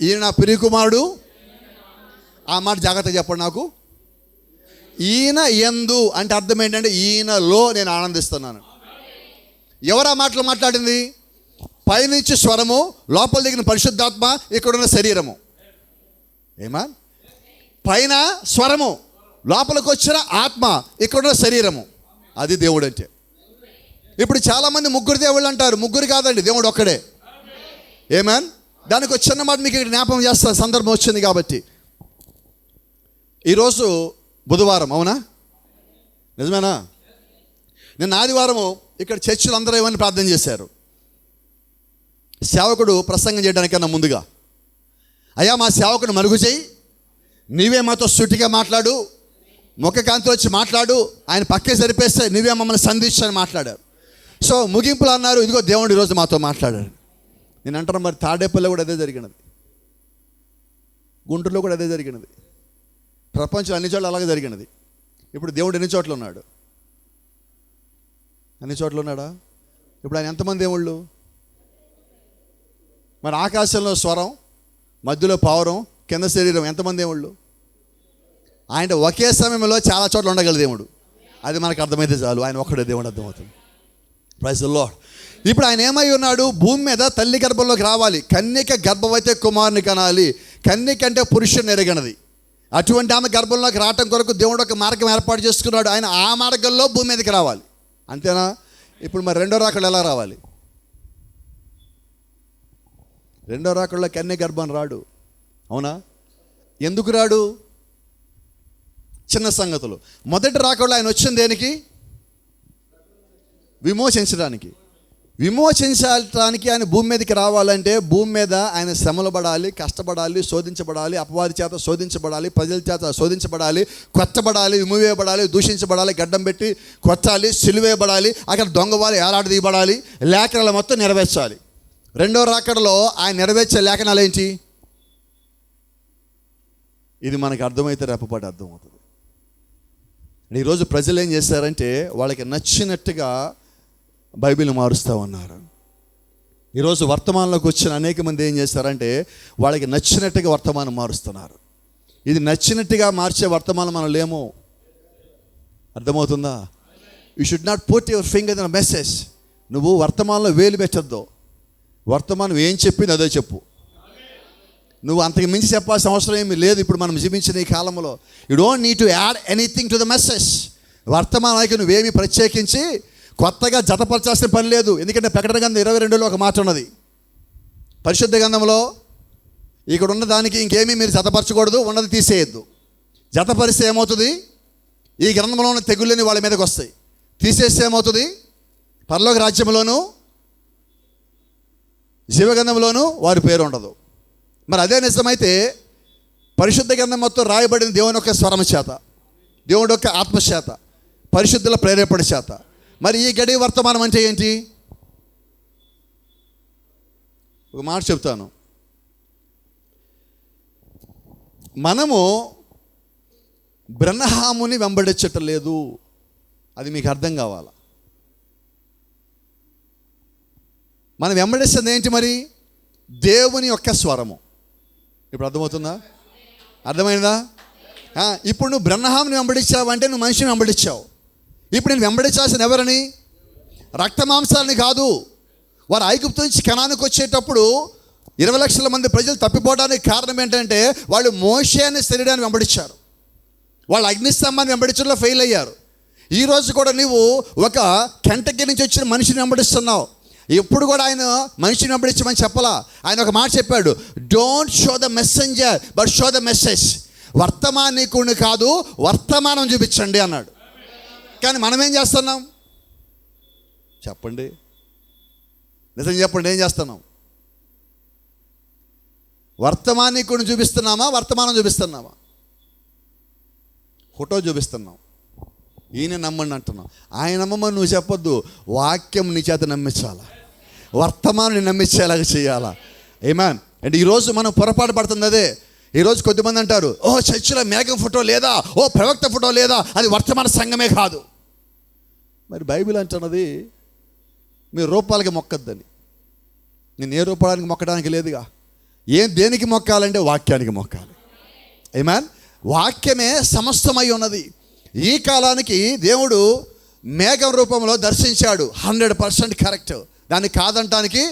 ఈయన నా ప్రియ కుమారుడు. ఆ మాట జాగ్రత్తగా చెప్పండి నాకు. ఈయన యందు అంటే అర్థం ఏంటంటే ఈయనలో నేను ఆనందిస్తున్నాను. ఎవరు ఆ మాటలు మాట్లాడింది? పైనుంచి స్వరము, లోపల దిగిన పరిశుద్ధాత్మ, ఇక్కడున్న శరీరము. ఏమా? పైన స్వరము, లోపలికి వచ్చిన ఆత్మ, ఇక్కడున్న శరీరము. అది దేవుడు అంటే. ఇప్పుడు చాలామంది ముగ్గురు దేవుళ్ళు అంటారు. ముగ్గురు కాదండి, దేవుడు ఒక్కడే. ఏమేన్? దానికి ఒక చిన్న మాట మీకు జ్ఞాపకం చేస్తాను, సందర్భం వచ్చింది కాబట్టి. ఈరోజు బుధవారం, అవునా? నిజమేనా? నిన్న ఆదివారము ఇక్కడ చర్చిలు అందరూ ఏమని ప్రార్థన చేశారు? సేవకుడు ప్రసంగం చేయడానికన్నా ముందుగా, అయ్యా మా సేవకుడు మరుగు చేయి, నీవే మాతో సూటిగా మాట్లాడు, ముఖ కాంతి వచ్చి మాట్లాడు, ఆయన పక్కే సరిపేస్తే నువ్వే మమ్మల్ని సంధించని మాట్లాడారు. సో ముగింపులు అన్నారు, ఇదిగో దేవుడు ఈరోజు మాతో మాట్లాడాడు. నేను అంటాను, మరి తాడేపల్లిలో కూడా అదే జరిగినది, గుంటూరులో కూడా అదే జరిగినది, ప్రపంచంలో అన్ని చోట్ల అలాగే జరిగినది. ఇప్పుడు దేవుడు ఎన్ని చోట్ల ఉన్నాడు? అన్ని చోట్ల ఉన్నాడా? ఇప్పుడు ఆయన ఎంతమంది దేవుళ్ళు? మరి ఆకాశంలో స్వరం, మధ్యలో పావురం, కింద శరీరం, ఎంతమంది దేవుళ్ళు? ఆయన ఒకే సమయంలో చాలా చోట్ల ఉండగల దేవుడు. అది మనకు అర్థమైతే చాలు, ఆయన ఒక్కడే దేవుడు అర్థమవుతుంది. Praise the Lord. ఇప్పుడు ఆయన ఏమై ఉన్నాడు? భూమి మీద తల్లి గర్భంలోకి రావాలి, కన్యక గర్భవతి కుమారుని కనాలి. కన్యక అంటే పురుషుని ఎరగనది. అటువంటి ఆమె గర్భంలోకి రావటం కొరకు దేవుడు ఒక మార్గం ఏర్పాటు చేసుకున్నాడు. ఆయన ఆ మార్గంలో భూమి మీదకి రావాలి. అంతేనా? ఇప్పుడు మరి రెండో రాకళ్ళు ఎలా రావాలి? రెండో రాకళ్ళలో కన్య గర్భం రాడు, అవునా? ఎందుకు రాడు? చిన్న సంగతులు. మొదటి రాకళ్ళలో ఆయన వచ్చింది దేనికి? విమోచించడానికి. విమోచించడానికి ఆయన భూమి మీదకి రావాలంటే భూమి మీద ఆయన శ్రమలు పడాలి, కష్టపడాలి, శోధించబడాలి, అపవాది చేత శోధించబడాలి, ప్రజల చేత శోధించబడాలి, కొత్తబడాలి, విమువేయబడాలి, దూషించబడాలి, గడ్డం పెట్టి కొట్టాలి, సిలువేయబడాలి, అక్కడ దొంగవాలి, ఏలాడదీయబడాలి, లేఖనాలు మొత్తం నెరవేర్చాలి. రెండో రాకడలో ఆయన నెరవేర్చే లేఖనాలు ఏంటి? ఇది మనకు అర్థమైతే రెప్పపాటు అర్థమవుతుంది. ఈరోజు ప్రజలు ఏం చేస్తారంటే వాళ్ళకి నచ్చినట్టుగా బైబిల్ని మారుస్తూ ఉన్నారు. ఈరోజు వర్తమానంలోకి వచ్చిన అనేక మంది ఏం చేస్తారంటే వాళ్ళకి నచ్చినట్టుగా వర్తమానం మారుస్తున్నారు. ఇది నచ్చినట్టుగా మార్చే వర్తమానం మనం లేము. అర్థమవుతుందా? You should not put your finger in a message. నువ్వు వర్తమానంలో వేలు పెట్టద్దు. వర్తమానం ఏం చెప్పింది అదే చెప్పు. నువ్వు అంతకు మించి చెప్పాల్సిన అవసరం ఏమీ లేదు. ఇప్పుడు మనం జీవించిన ఈ కాలంలో you don't need to add anything to the message. వర్తమానానికి నువ్వేమీ ప్రత్యేకించి కొత్తగా జతపరచాల్సిన పని లేదు. ఎందుకంటే ప్రకటన గ్రంథం 22లో ఒక మాట ఉన్నది. పరిశుద్ధ గ్రంథంలో ఇక్కడ ఉన్న దానికి ఇంకేమీ మీరు జతపరచకూడదు, ఉన్నది తీసేయద్దు. జతపరిస్తే ఏమవుతుంది? ఈ గ్రంథంలో ఉన్న తెగుళ్ళని వాళ్ళ మీదకి వస్తాయి. తీసేస్తే ఏమవుతుంది? పరలోక రాజ్యంలోనూ జీవగ్రంథంలోనూ వారి పేరు ఉండదు. మరి అదే నిజమైతే పరిశుద్ధ గ్రంథం మొత్తం రాయబడిన దేవుని యొక్క స్వరం చేత, దేవుడి యొక్క ఆత్మ చేత, పరిశుద్ధుల ప్రేరేపణ చేత. మరి ఈ గడియ వర్తమానం అంటే ఏంటి? ఒక మాట చెప్తాను. మనము బ్రహ్మహాముని వెంబడించటం లేదు. అది మీకు అర్థం కావాలా. మనం వెంబడిస్తుంది ఏంటి? మరి దేవుని యొక్క స్వరము. ఇప్పుడు అర్థమవుతుందా? అర్థమైందా? ఇప్పుడు నువ్వు బ్రహ్మహాముని వెంబడించావు అంటే నువ్వు మనిషిని వెంబడించావు. ఇప్పుడు నేను వెంబడించాల్సిన ఎవరని? రక్తమాంసాలని కాదు. వారు ఐగుప్తు నుంచి కనానికి వచ్చేటప్పుడు 20 లక్షల మంది ప్రజలు తప్పిపోవడానికి కారణం ఏంటంటే వాళ్ళు మోషే అనే శరీరాన్ని వెంబడించారు. వాళ్ళు అగ్నిస్తంభాన్ని వెంబడించడంలో ఫెయిల్ అయ్యారు. ఈరోజు కూడా నువ్వు ఒక కెంటకి నుంచి వచ్చిన మనిషిని వెంబడిస్తున్నావు. ఎప్పుడు కూడా ఆయన మనిషిని వెంబడించమని చెప్పలా. ఆయన ఒక మాట చెప్పాడు, don't show the messenger but show the message. వర్తమానికుడిని కాదు, వర్తమానం చూపించండి అన్నాడు. కానీ మనం ఏం చేస్తున్నాం చెప్పండి? నిజం చెప్పండి, ఏం చేస్తున్నాం? వర్తమానికుడిని చూపిస్తున్నామా, వర్తమానం చూపిస్తున్నామా? ఫోటో చూపిస్తున్నాం. ఈయన నమ్మండి అంటున్నాం. ఆయన నమ్మమని నువ్వు చెప్పొద్దు. వాక్యం నీ చేత నమ్మించాలా, వర్తమానం నమ్మించేలాగా చేయాలా. ఆమేన్. అంటే ఈరోజు మనం పొరపాటు పడుతుంది అదే. ఈరోజు కొద్దిమంది అంటారు, ఓ చర్చిలో మేఘం ఫోటో లేదా, ఓ ప్రవక్త ఫోటో లేదా, అది వర్తమాన సంఘమే కాదు. మరి బైబిల్ అంటున్నది మీరు రూపాలకి మొక్కద్దని. నేను ఏ రూపానికి మొక్కడానికి లేదుగా. దేనికి మొక్కాలంటే వాక్యానికి మొక్కాలి. ఆమేన్. వాక్యమే సమస్తమై ఉన్నది. ఈ కాలానికి దేవుడు మేఘం రూపంలో దర్శించాడు. 100% కరెక్ట్. దాన్ని కాదంటానికి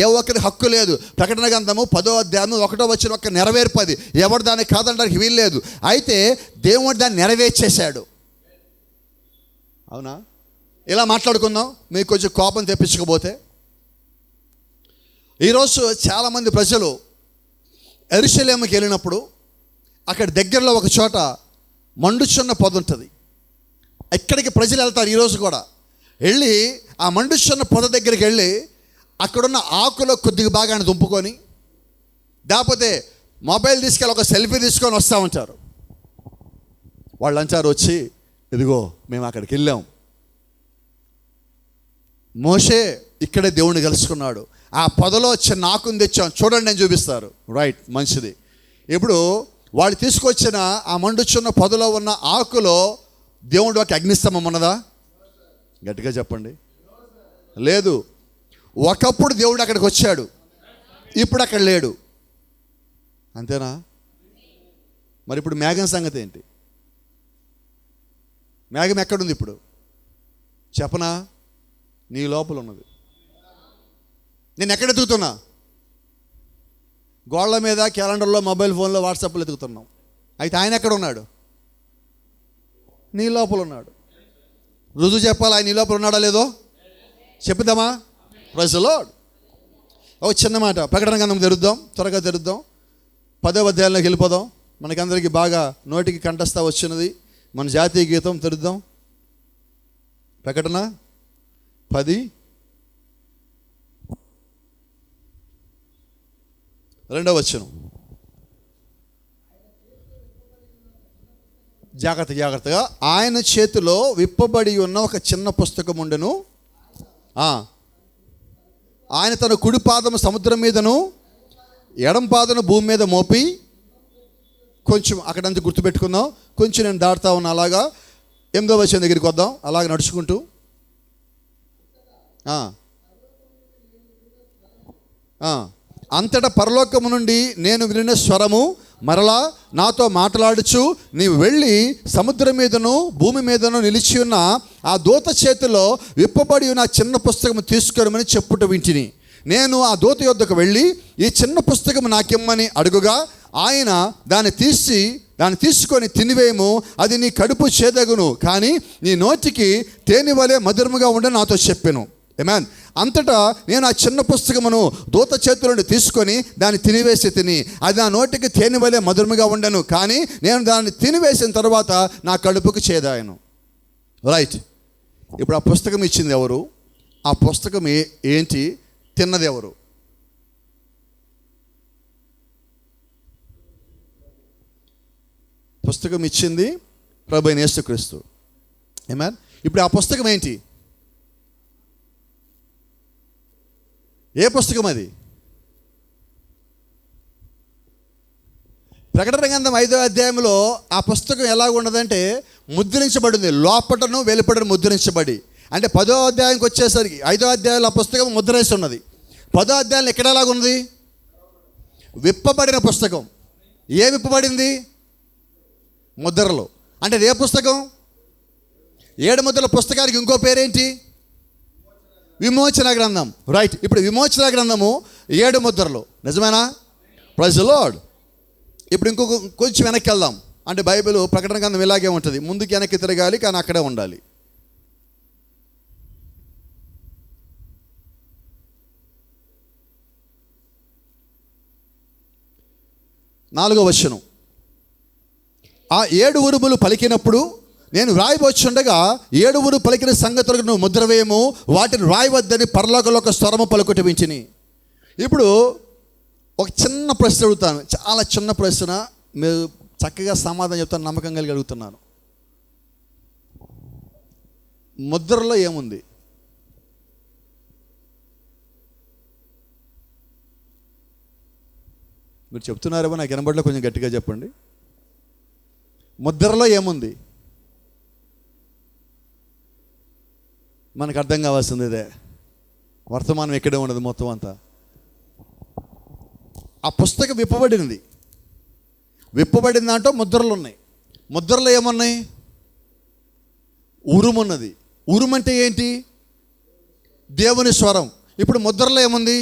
ఏ ఒక్కరి హక్కు లేదు. ప్రకటన గ్రంథము 10వ అధ్యాయం 1వ వచనం ఒక్క నెరవేర్పది. ఎవరు దాన్ని కాదంటానికి వీలు లేదు. అయితే దేవుడు దాన్ని నెరవేర్చేశాడు. అవునా? ఇలా మాట్లాడుకుందాం, మీకు కొంచెం కోపం తెప్పించకపోతే. ఈరోజు చాలామంది ప్రజలు యెరూషలేముకి వెళ్ళినప్పుడు అక్కడ దగ్గరలో ఒక చోట మండుచున్న పొద ఉంటుంది. ఎక్కడికి ప్రజలు వెళ్తారు ఈరోజు కూడా. వెళ్ళి ఆ మండుచున్న పొద దగ్గరికి వెళ్ళి అక్కడున్న ఆకులో కొద్దిగా భాగాన్ని దుంపుకొని, లేకపోతే మొబైల్ తీసుకెళ్ళి ఒక సెల్ఫీ తీసుకొని వస్తూ ఉంటారు. వాళ్ళు అంటారు వచ్చి, ఇదిగో మేము అక్కడికి వెళ్ళాం, మోషే ఇక్కడే దేవుణ్ణి కలుసుకున్నాడు, ఆ పొదలో చిన్న ఆకుని తెచ్చాం చూడండి అని చూపిస్తారు. రైట్, మంచిది. ఇప్పుడు వాళ్ళు తీసుకొచ్చిన ఆ మండుచున్న పొదలో ఉన్న ఆకులో దేవుడు ఒక అగ్నిస్తంభం ఉన్నదా? గట్టిగా చెప్పండి. లేదు. ఒకప్పుడు దేవుడు అక్కడికి వచ్చాడు, ఇప్పుడు అక్కడ లేడు. అంతేనా? మరి ఇప్పుడు మేఘం సంగతి ఏంటి? మేఘం ఎక్కడుంది ఇప్పుడు? చెప్పనా? నీ లోపల ఉన్నది. నేను ఎక్కడ ఎదుగుతున్నా? గోళ్ళ మీద, క్యాలెండర్లో, మొబైల్ ఫోన్లో, వాట్సాప్లో ఎదుగుతున్నాం. అయితే ఆయన ఎక్కడ ఉన్నాడు? నీ లోపల ఉన్నాడు. రుజువు చెప్పాలి, ఆయన నీ లోపల ఉన్నాడా లేదో చెప్పుదామా? Praise the lord. ఒక చిన్న మాట, ప్రకటన గ్రంథం తెరుద్దాం, త్వరగా తెరుద్దాం. 10వ అధ్యాయంలోకి వెళ్ళిపోదాం. మనకందరికీ బాగా నోటికి కంఠస్థ వచ్చినది మన జాతీయ గీతం. తెరుద్దాం. ప్రకటన 10 2వ వచనం. జాగ్రత్తగా. ఆయన చేతిలో విప్పబడి ఉన్న ఒక చిన్న పుస్తకం ఉండెను. ఆయన తన కుడి పాదము సముద్రం మీదను ఎడం పాదను భూమి మీద మోపి, కొంచెం అక్కడంతా గుర్తుపెట్టుకుందాం. కొంచెం నేను దాటుతా ఉన్నా. అలాగా 8వ వచనం దగ్గరికి వద్దాం. అలాగ నడుచుకుంటూ అంతటా పరలోకము నుండి నేను వినిన స్వరము మరలా నాతో మాట్లాడుచు, నీవు వెళ్ళి సముద్రం మీదను భూమి మీదను నిలిచి ఉన్న ఆ దూత చేతిలో విప్పబడి ఉన్న చిన్న పుస్తకము తీసుకురమని చెప్పుట వింటిని. నేను ఆ దూత యొద్దకు వెళ్ళి ఈ చిన్న పుస్తకము నాకిమ్మని అడుగుగా, ఆయన దాన్ని తీసుకొని తినివేయము, అది నీ కడుపు చేదగును, కానీ నీ నోటికి తేనె వలె మధురముగా ఉండని నాతో చెప్పెను. ఆమేన్. అంతటా నేను ఆ చిన్న పుస్తకమును దూత చేతుల నుండి తీసుకొని దాన్ని తినివేసి తిని, అది నా నోటికి తేనె వలె మధురముగా ఉండను, కానీ నేను దాన్ని తినివేసిన తర్వాత నా కడుపుకు చేదాయను. రైట్. ఇప్పుడు ఆ పుస్తకం ఇచ్చింది ఎవరు? ఆ పుస్తకం ఏంటి? తిన్నది ఎవరు? పుస్తకం ఇచ్చింది ప్రభు అయిన యేసుక్రీస్తు. ఆమేన్. ఇప్పుడు ఆ పుస్తకం ఏంటి? ఏ పుస్తకం అది? ప్రకటన గ్రంథం 5వ అధ్యాయంలో ఆ పుస్తకం ఎలా ఉన్నదంటే ముద్రించబడింది, లోపటను వెలుపటను ముద్రించబడి. అంటే 10వ అధ్యాయానికి వచ్చేసరికి 5వ అధ్యాయంలో ఆ పుస్తకం ముద్రేసి ఉన్నది. 10వ అధ్యాయంలో ఎక్కడ ఎలాగ ఉంది? విప్పబడిన పుస్తకం. ఏ విప్పబడింది? ముద్రలు. అంటే ఏ పుస్తకం? 7 ముద్రల పుస్తకానికి ఇంకో పేరేంటి? విమోచన గ్రంథం. రైట్. ఇప్పుడు విమోచన గ్రంథము 7 ముద్రలు. నిజమేనా? Praise the Lord. ఇప్పుడు కొంచెం వెనక్కి వెళ్దాం. అంటే బైబిల్ ప్రకటన గ్రంథం ఇలాగే ఉంటుంది, ముందుకు వెనక్కి తిరగాలి, కానీ అక్కడే ఉండాలి. 4వ వచనం. ఆ 7 ఉరుములు పలికినప్పుడు నేను రాయవచ్చుండగా 7 ఉరుములు పలికిన సంగతులకు నువ్వు ముద్ర వేయము, వాటిని రాయవద్దని పరలోకంలో ఒక స్వరము పలుకుట వింటిని. ఇప్పుడు ఒక చిన్న ప్రశ్న అడుగుతాను, చాలా చిన్న ప్రశ్న, మీరు చక్కగా సమాధానం చెప్తాను, నమ్మకం కలిగి అడుగుతున్నాను. ముద్రలో ఏముంది? మీరు చెప్తున్నారేమో నాకు వినబడలే, కొంచెం గట్టిగా చెప్పండి. ముద్రలో ఏముంది? మనకు అర్థం కావాల్సింది ఇదే. వర్తమానం ఎక్కడే ఉండదు, మొత్తం అంతా. ఆ పుస్తకం విప్పబడిన దాంట్లో ముద్రలు ఉన్నాయి. ముద్రలో ఏమున్నాయి? ఉరుమున్నది. ఉరుము అంటే ఏంటి? దేవుని స్వరం. ఇప్పుడు ముద్రలో ఏముంది?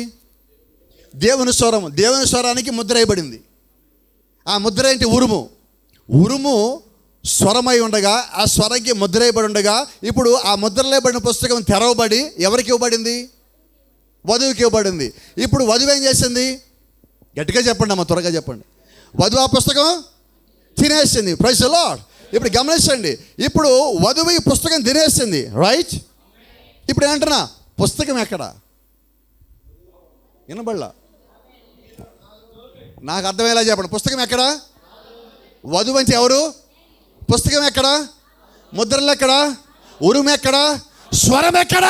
దేవుని స్వరం. దేవుని స్వరానికి ముద్ర వేయబడింది. ఆ ముద్ర ఏంటి? ఉరుము. ఉరుము స్వరమై ఉండగా ఆ స్వరంకి ముద్ర వేయబడి ఉండగా ఇప్పుడు ఆ ముద్రలేయబడిన పుస్తకం తెరవబడి ఎవరికి ఇవ్వబడింది? వధువుకి ఇవ్వబడింది. ఇప్పుడు వధువు ఏం చేసింది? గట్టిగా చెప్పండి అమ్మ, త్వరగా చెప్పండి. వధువు ఆ పుస్తకం తినేసింది. Praise the Lord. ఇప్పుడు గమనించండి, ఇప్పుడు వధువు ఈ పుస్తకం తినేసింది. రైట్. ఇప్పుడు ఏంటన్నా పుస్తకం ఎక్కడ? వినబడలా? నాకు అర్థమయ్యేలా చెప్పండి. పుస్తకం ఎక్కడ? వధువు అంటే ఎవరు? పుస్తకం ఎక్కడ? ముద్రలు ఎక్కడ? ఉరుము ఎక్కడ? స్వరం ఎక్కడ?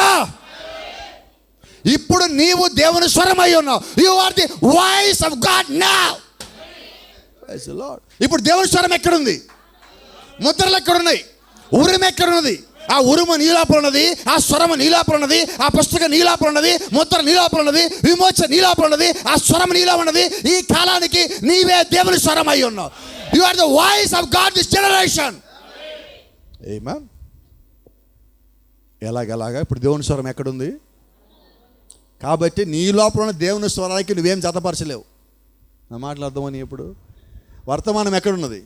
ఇప్పుడు నీవు దేవుని స్వరం అయి ఉన్నావు. You are the voice of God now. Praise the Lord. ఇప్పుడు దేవుని స్వరం ఎక్కడుంది? ముద్రలు ఎక్కడున్నాయి? ఉరుము ఎక్కడున్నది? ఆ ఉరుము నీ లోపల ఉన్నది, ఆ స్వరము నీ లోపల ఉన్నది, ఆ పుస్తకం నీ లోపల ఉన్నది, ముద్ర నీ లోపల ఉన్నది, విమోచన నీ లోపల ఉన్నది, ఆ స్వరం నీలో ఉన్నది. ఈ కాలానికి నీవే దేవుని స్వరం అయి ఉన్నావు. You are the voice of God this generation. Amen. ఎలాగలాగా ఇప్పుడు దేవుని స్వరం ఎక్కడుంది? కాబట్టి నీ లోపల ఉన్న దేవుని స్వరానికి నువ్వేం జతపరచలేవు. నా మాటలు అర్థమని. ఇప్పుడు వర్తమానం ఎక్కడున్నది?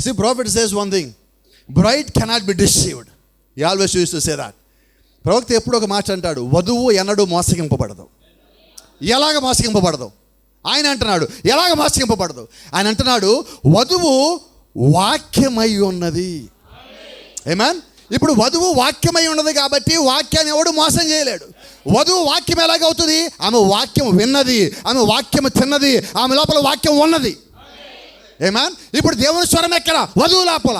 See, prophet says one thing, bride cannot be deceived. He always used to say that. ప్రవక్త ఎప్పుడు ఒక మాట అంటాడు, వధువు ఎన్నడూ మోసగింపబడదు. ఎలాగ మోసగింపబడదు? ఆయన అంటున్నాడు ఎలాగ మోసగింపబడదు. ఆయన అంటున్నాడు వధువు వాక్యమై ఉన్నది. ఆమేన్. ఇప్పుడు వధువు వాక్యమై ఉన్నది కాబట్టి వాక్యాన్ని ఎవడు మోసం చేయలేడు. వధువు వాక్యం ఎలాగవుతుంది? ఆమె వాక్యం విన్నది, ఆమె వాక్యం తిన్నది, ఆమె లోపల వాక్యం ఉన్నది. ఆమేన్. ఇప్పుడు దేవుని స్వరం ఎక్కడ? వధువు లోపల.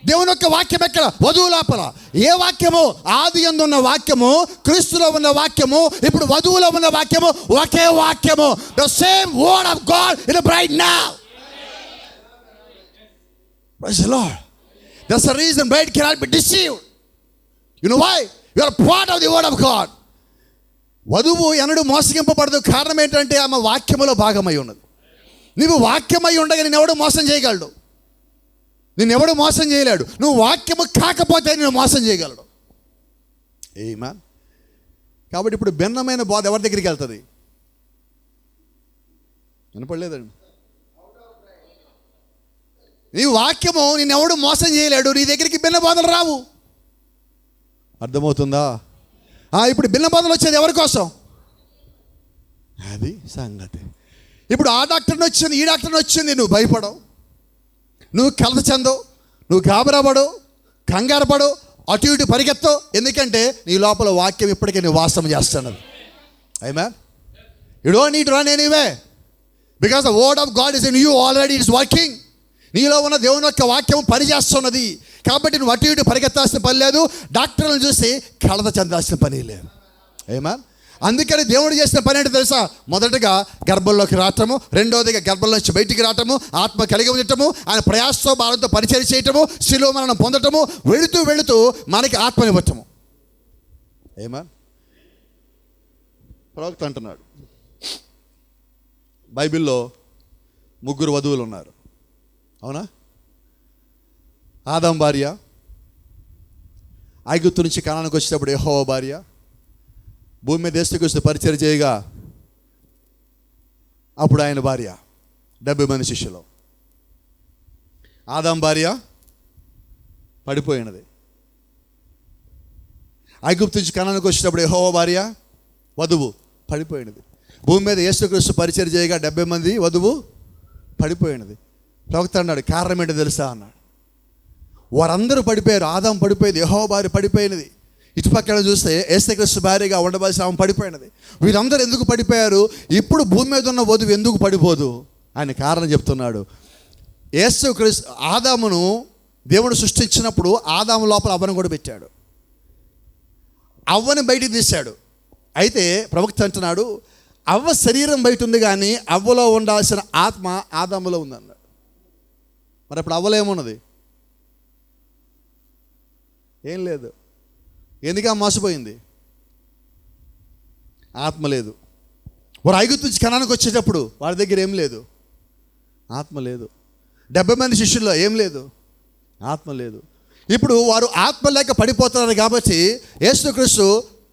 దేవుని యొక్క వాక్యం ఎక్కడ? వధువు లోపల. ఏ వాక్యము? ఆది యందు ఉన్న వాక్యము, క్రీస్తులో ఉన్న వాక్యము, ఇప్పుడు వధువులో ఉన్న వాక్యము ఒకే వాక్యము. The same word of God in the bride now. Praise the Lord. That's the reason bride cannot be deceived. You know why? You are part of the word of God. వధువు ఎన్నడూ మోసగింపబడదు. కారణం ఏంటంటే ఆమె వాక్యములో భాగమై ఉన్నది. నీవు వాక్యమై ఉండగా నిన్నెవడు మోసం చేయగలడు? నిన్నెవడు మోసం చేయలేడు. నువ్వు వాక్యము కాకపోతే నేను మోసం చేయగలడు. ఆమేన్. కాబట్టి ఇప్పుడు భిన్నమైన బోధ ఎవరి దగ్గరికి వెళ్తుంది? వినపడలేదండి. నీ వాక్యము నిన్నెవడు మోసం చేయలేడు, నీ దగ్గరికి భిన్న బోధలు రావు. అర్థమవుతుందా? ఇప్పుడు భిన్న బోధలు వచ్చేది ఎవరి కోసం? అది సంగతి. ఇప్పుడు ఆ డాక్టర్ని వచ్చింది, ఈ డాక్టర్ని వచ్చింది, నువ్వు భయపడవు, నువ్వు కలత చెందవు, నువ్వు గాబరాపడు, కంగారు పడు, అటు ఇటు పరిగెత్తవు. ఎందుకంటే నీ లోపల వాక్యం ఇప్పటికే నీ వాసం చేస్తున్నది. Amen. You don't need to run anyway because the word of God is in you already. It is working. నీలో ఉన్న దేవుని యొక్క వాక్యం పనిచేస్తున్నది. కాబట్టి నువ్వు అటు ఇటు పరిగెత్తాల్సిన పని లేదు, డాక్టర్లను చూసి కలత చెందాల్సిన పని లేదు. ఏమా, అందుకని దేవుడు చేసిన పని ఏంటో తెలుసా? మొదటగా గర్భంలోకి రావటము, రెండవదిగా గర్భంలో నుంచి బయటికి రావటము, ఆత్మ కలిగి ఉండటము, ఆయన ప్రయాసతో భారంతో పరిచయం చేయటము, శిలువ మరణం పొందటము, వెళుతూ మనకి ఆత్మనివ్వటము. ఏమా, ప్రవక్త అంటున్నాడు, బైబిల్లో 3 వధువులు ఉన్నారు, అవునా? ఆదాం భార్య, ఐగుప్తు నుంచి కనానుకు వచ్చేటప్పుడు యెహోవా భార్య, భూమి మీద యేసుకు వస్తే పరిచయం చేయగా అప్పుడు ఆయన భార్య, 70 మంది శిష్యులు. ఆదాం భార్య పడిపోయినది. ఐగుప్తు నుంచి కనానుకు వచ్చేటప్పుడు యెహోవా భార్య వధువు పడిపోయినది. భూమి మీద యేసుక్రీస్తు పరిచయం చేయగా 70 మంది వధువు పడిపోయినది. ప్రవక్త అన్నాడు, కారణం ఏంటో తెలుసా అన్నాడు. వారందరూ పడిపోయారు. ఆదాం పడిపోయింది, యెహోవా భార్య పడిపోయినది. ఇటుపక్కన చూస్తే యేసుక్రీస్తు భార్యగా ఉండవలసిన ఆమె పడిపోయినది. వీరందరూ ఎందుకు పడిపోయారు? ఇప్పుడు భూమి మీద ఉన్న వధువు ఎందుకు పడిపోదు? ఆయన కారణం చెప్తున్నాడు. యేసుక్రీస్తు ఆదామును దేవుడు సృష్టించినప్పుడు ఆదాము లోపల అవ్వను కూడా పెట్టాడు, అవ్వని బయటికి తీశాడు. అయితే ప్రవక్త అంటున్నాడు, అవ్వ శరీరం బయట ఉంది కానీ అవ్వలో ఉండాల్సిన ఆత్మ ఆదాములో ఉందన్నాడు. మరి అప్పుడు అవ్వలో ఏమున్నది? ఏం లేదు. ఎందుకు మోసపోయింది? ఆత్మ లేదు. వారు ఐగుప్తు నుంచి కనానుకు వచ్చేటప్పుడు వారి దగ్గర ఏం లేదు, ఆత్మ లేదు. 70 మంది శిష్యుల్లో ఏం లేదు, ఆత్మ లేదు. ఇప్పుడు వారు ఆత్మ లేక పడిపోతున్నారు కాబట్టి యేసుక్రీస్తు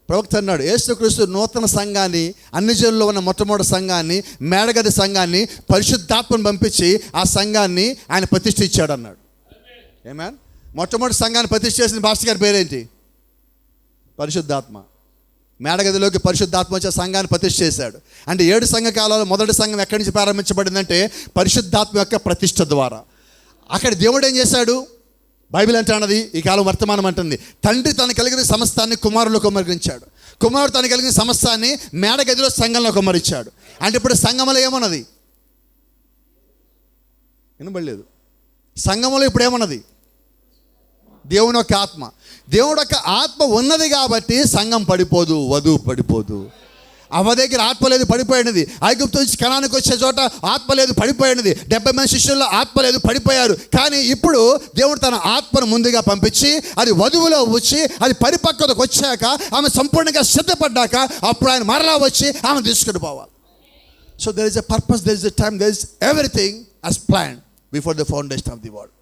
ప్రవక్త అన్నాడు, యేసుక్రీస్తు నూతన సంఘాన్ని, అన్ని జనుల్లో ఉన్న మొట్టమొదటి సంఘాన్ని, మేడగది సంఘాన్ని, పరిశుద్ధాత్మను పంపించి ఆ సంఘాన్ని ఆయన ప్రతిష్ఠించాడు అన్నాడు. ఏమేన్? మొట్టమొదటి సంఘాన్ని ప్రతిష్ఠ చేసిన పాస్టర్ గారి పేరేంటి? పరిశుద్ధాత్మ. మేడగదిలోకి పరిశుద్ధాత్మ వచ్చే సంఘాన్ని ప్రతిష్ఠ చేశాడు. అంటే 7 సంఘ కాలంలో మొదటి సంఘం ఎక్కడి నుంచి ప్రారంభించబడిందంటే పరిశుద్ధాత్మ యొక్క ప్రతిష్ఠ ద్వారా. అక్కడ దేవుడు ఏం చేశాడు? బైబిల్ అంటున్నది, ఈ కాలం వర్తమానం అంటుంది, తండ్రి తను కలిగిన సమస్తాన్ని కుమారులు కుమ్మరించాడు, కుమారుడు తను కలిగిన సమస్తాన్ని మేడగదిలో సంఘంలో కుమ్మరించాడు. అంటే ఇప్పుడు సంఘంలో ఏమన్నది? వినబడలేదు. సంఘంలో ఇప్పుడు ఏమన్నది? దేవుని యొక్క ఆత్మ. దేవుడు యొక్క ఆత్మ ఉన్నది కాబట్టి సంఘం పడిపోదు, వధువు పడిపోదు. అవ్వ దగ్గర ఆత్మ లేదు, పడిపోయినది. ఐగుప్తు నుంచి కనానుకు వచ్చే చోట ఆత్మ లేదు, పడిపోయినది. 70 మంది శిష్యుల్లో ఆత్మ లేదు, పడిపోయారు. కానీ ఇప్పుడు దేవుడు తన ఆత్మను ముందుగా పంపించి అది వధువులో వచ్చి అది పరిపక్వతకు వచ్చాక ఆమె సంపూర్ణంగా సిద్ధపడ్డాక అప్పుడు ఆయన మరలా వచ్చి ఆమె తీసుకుని పోవాలి. So there is a purpose, there is a time, there is everything as planned before the foundation of the world.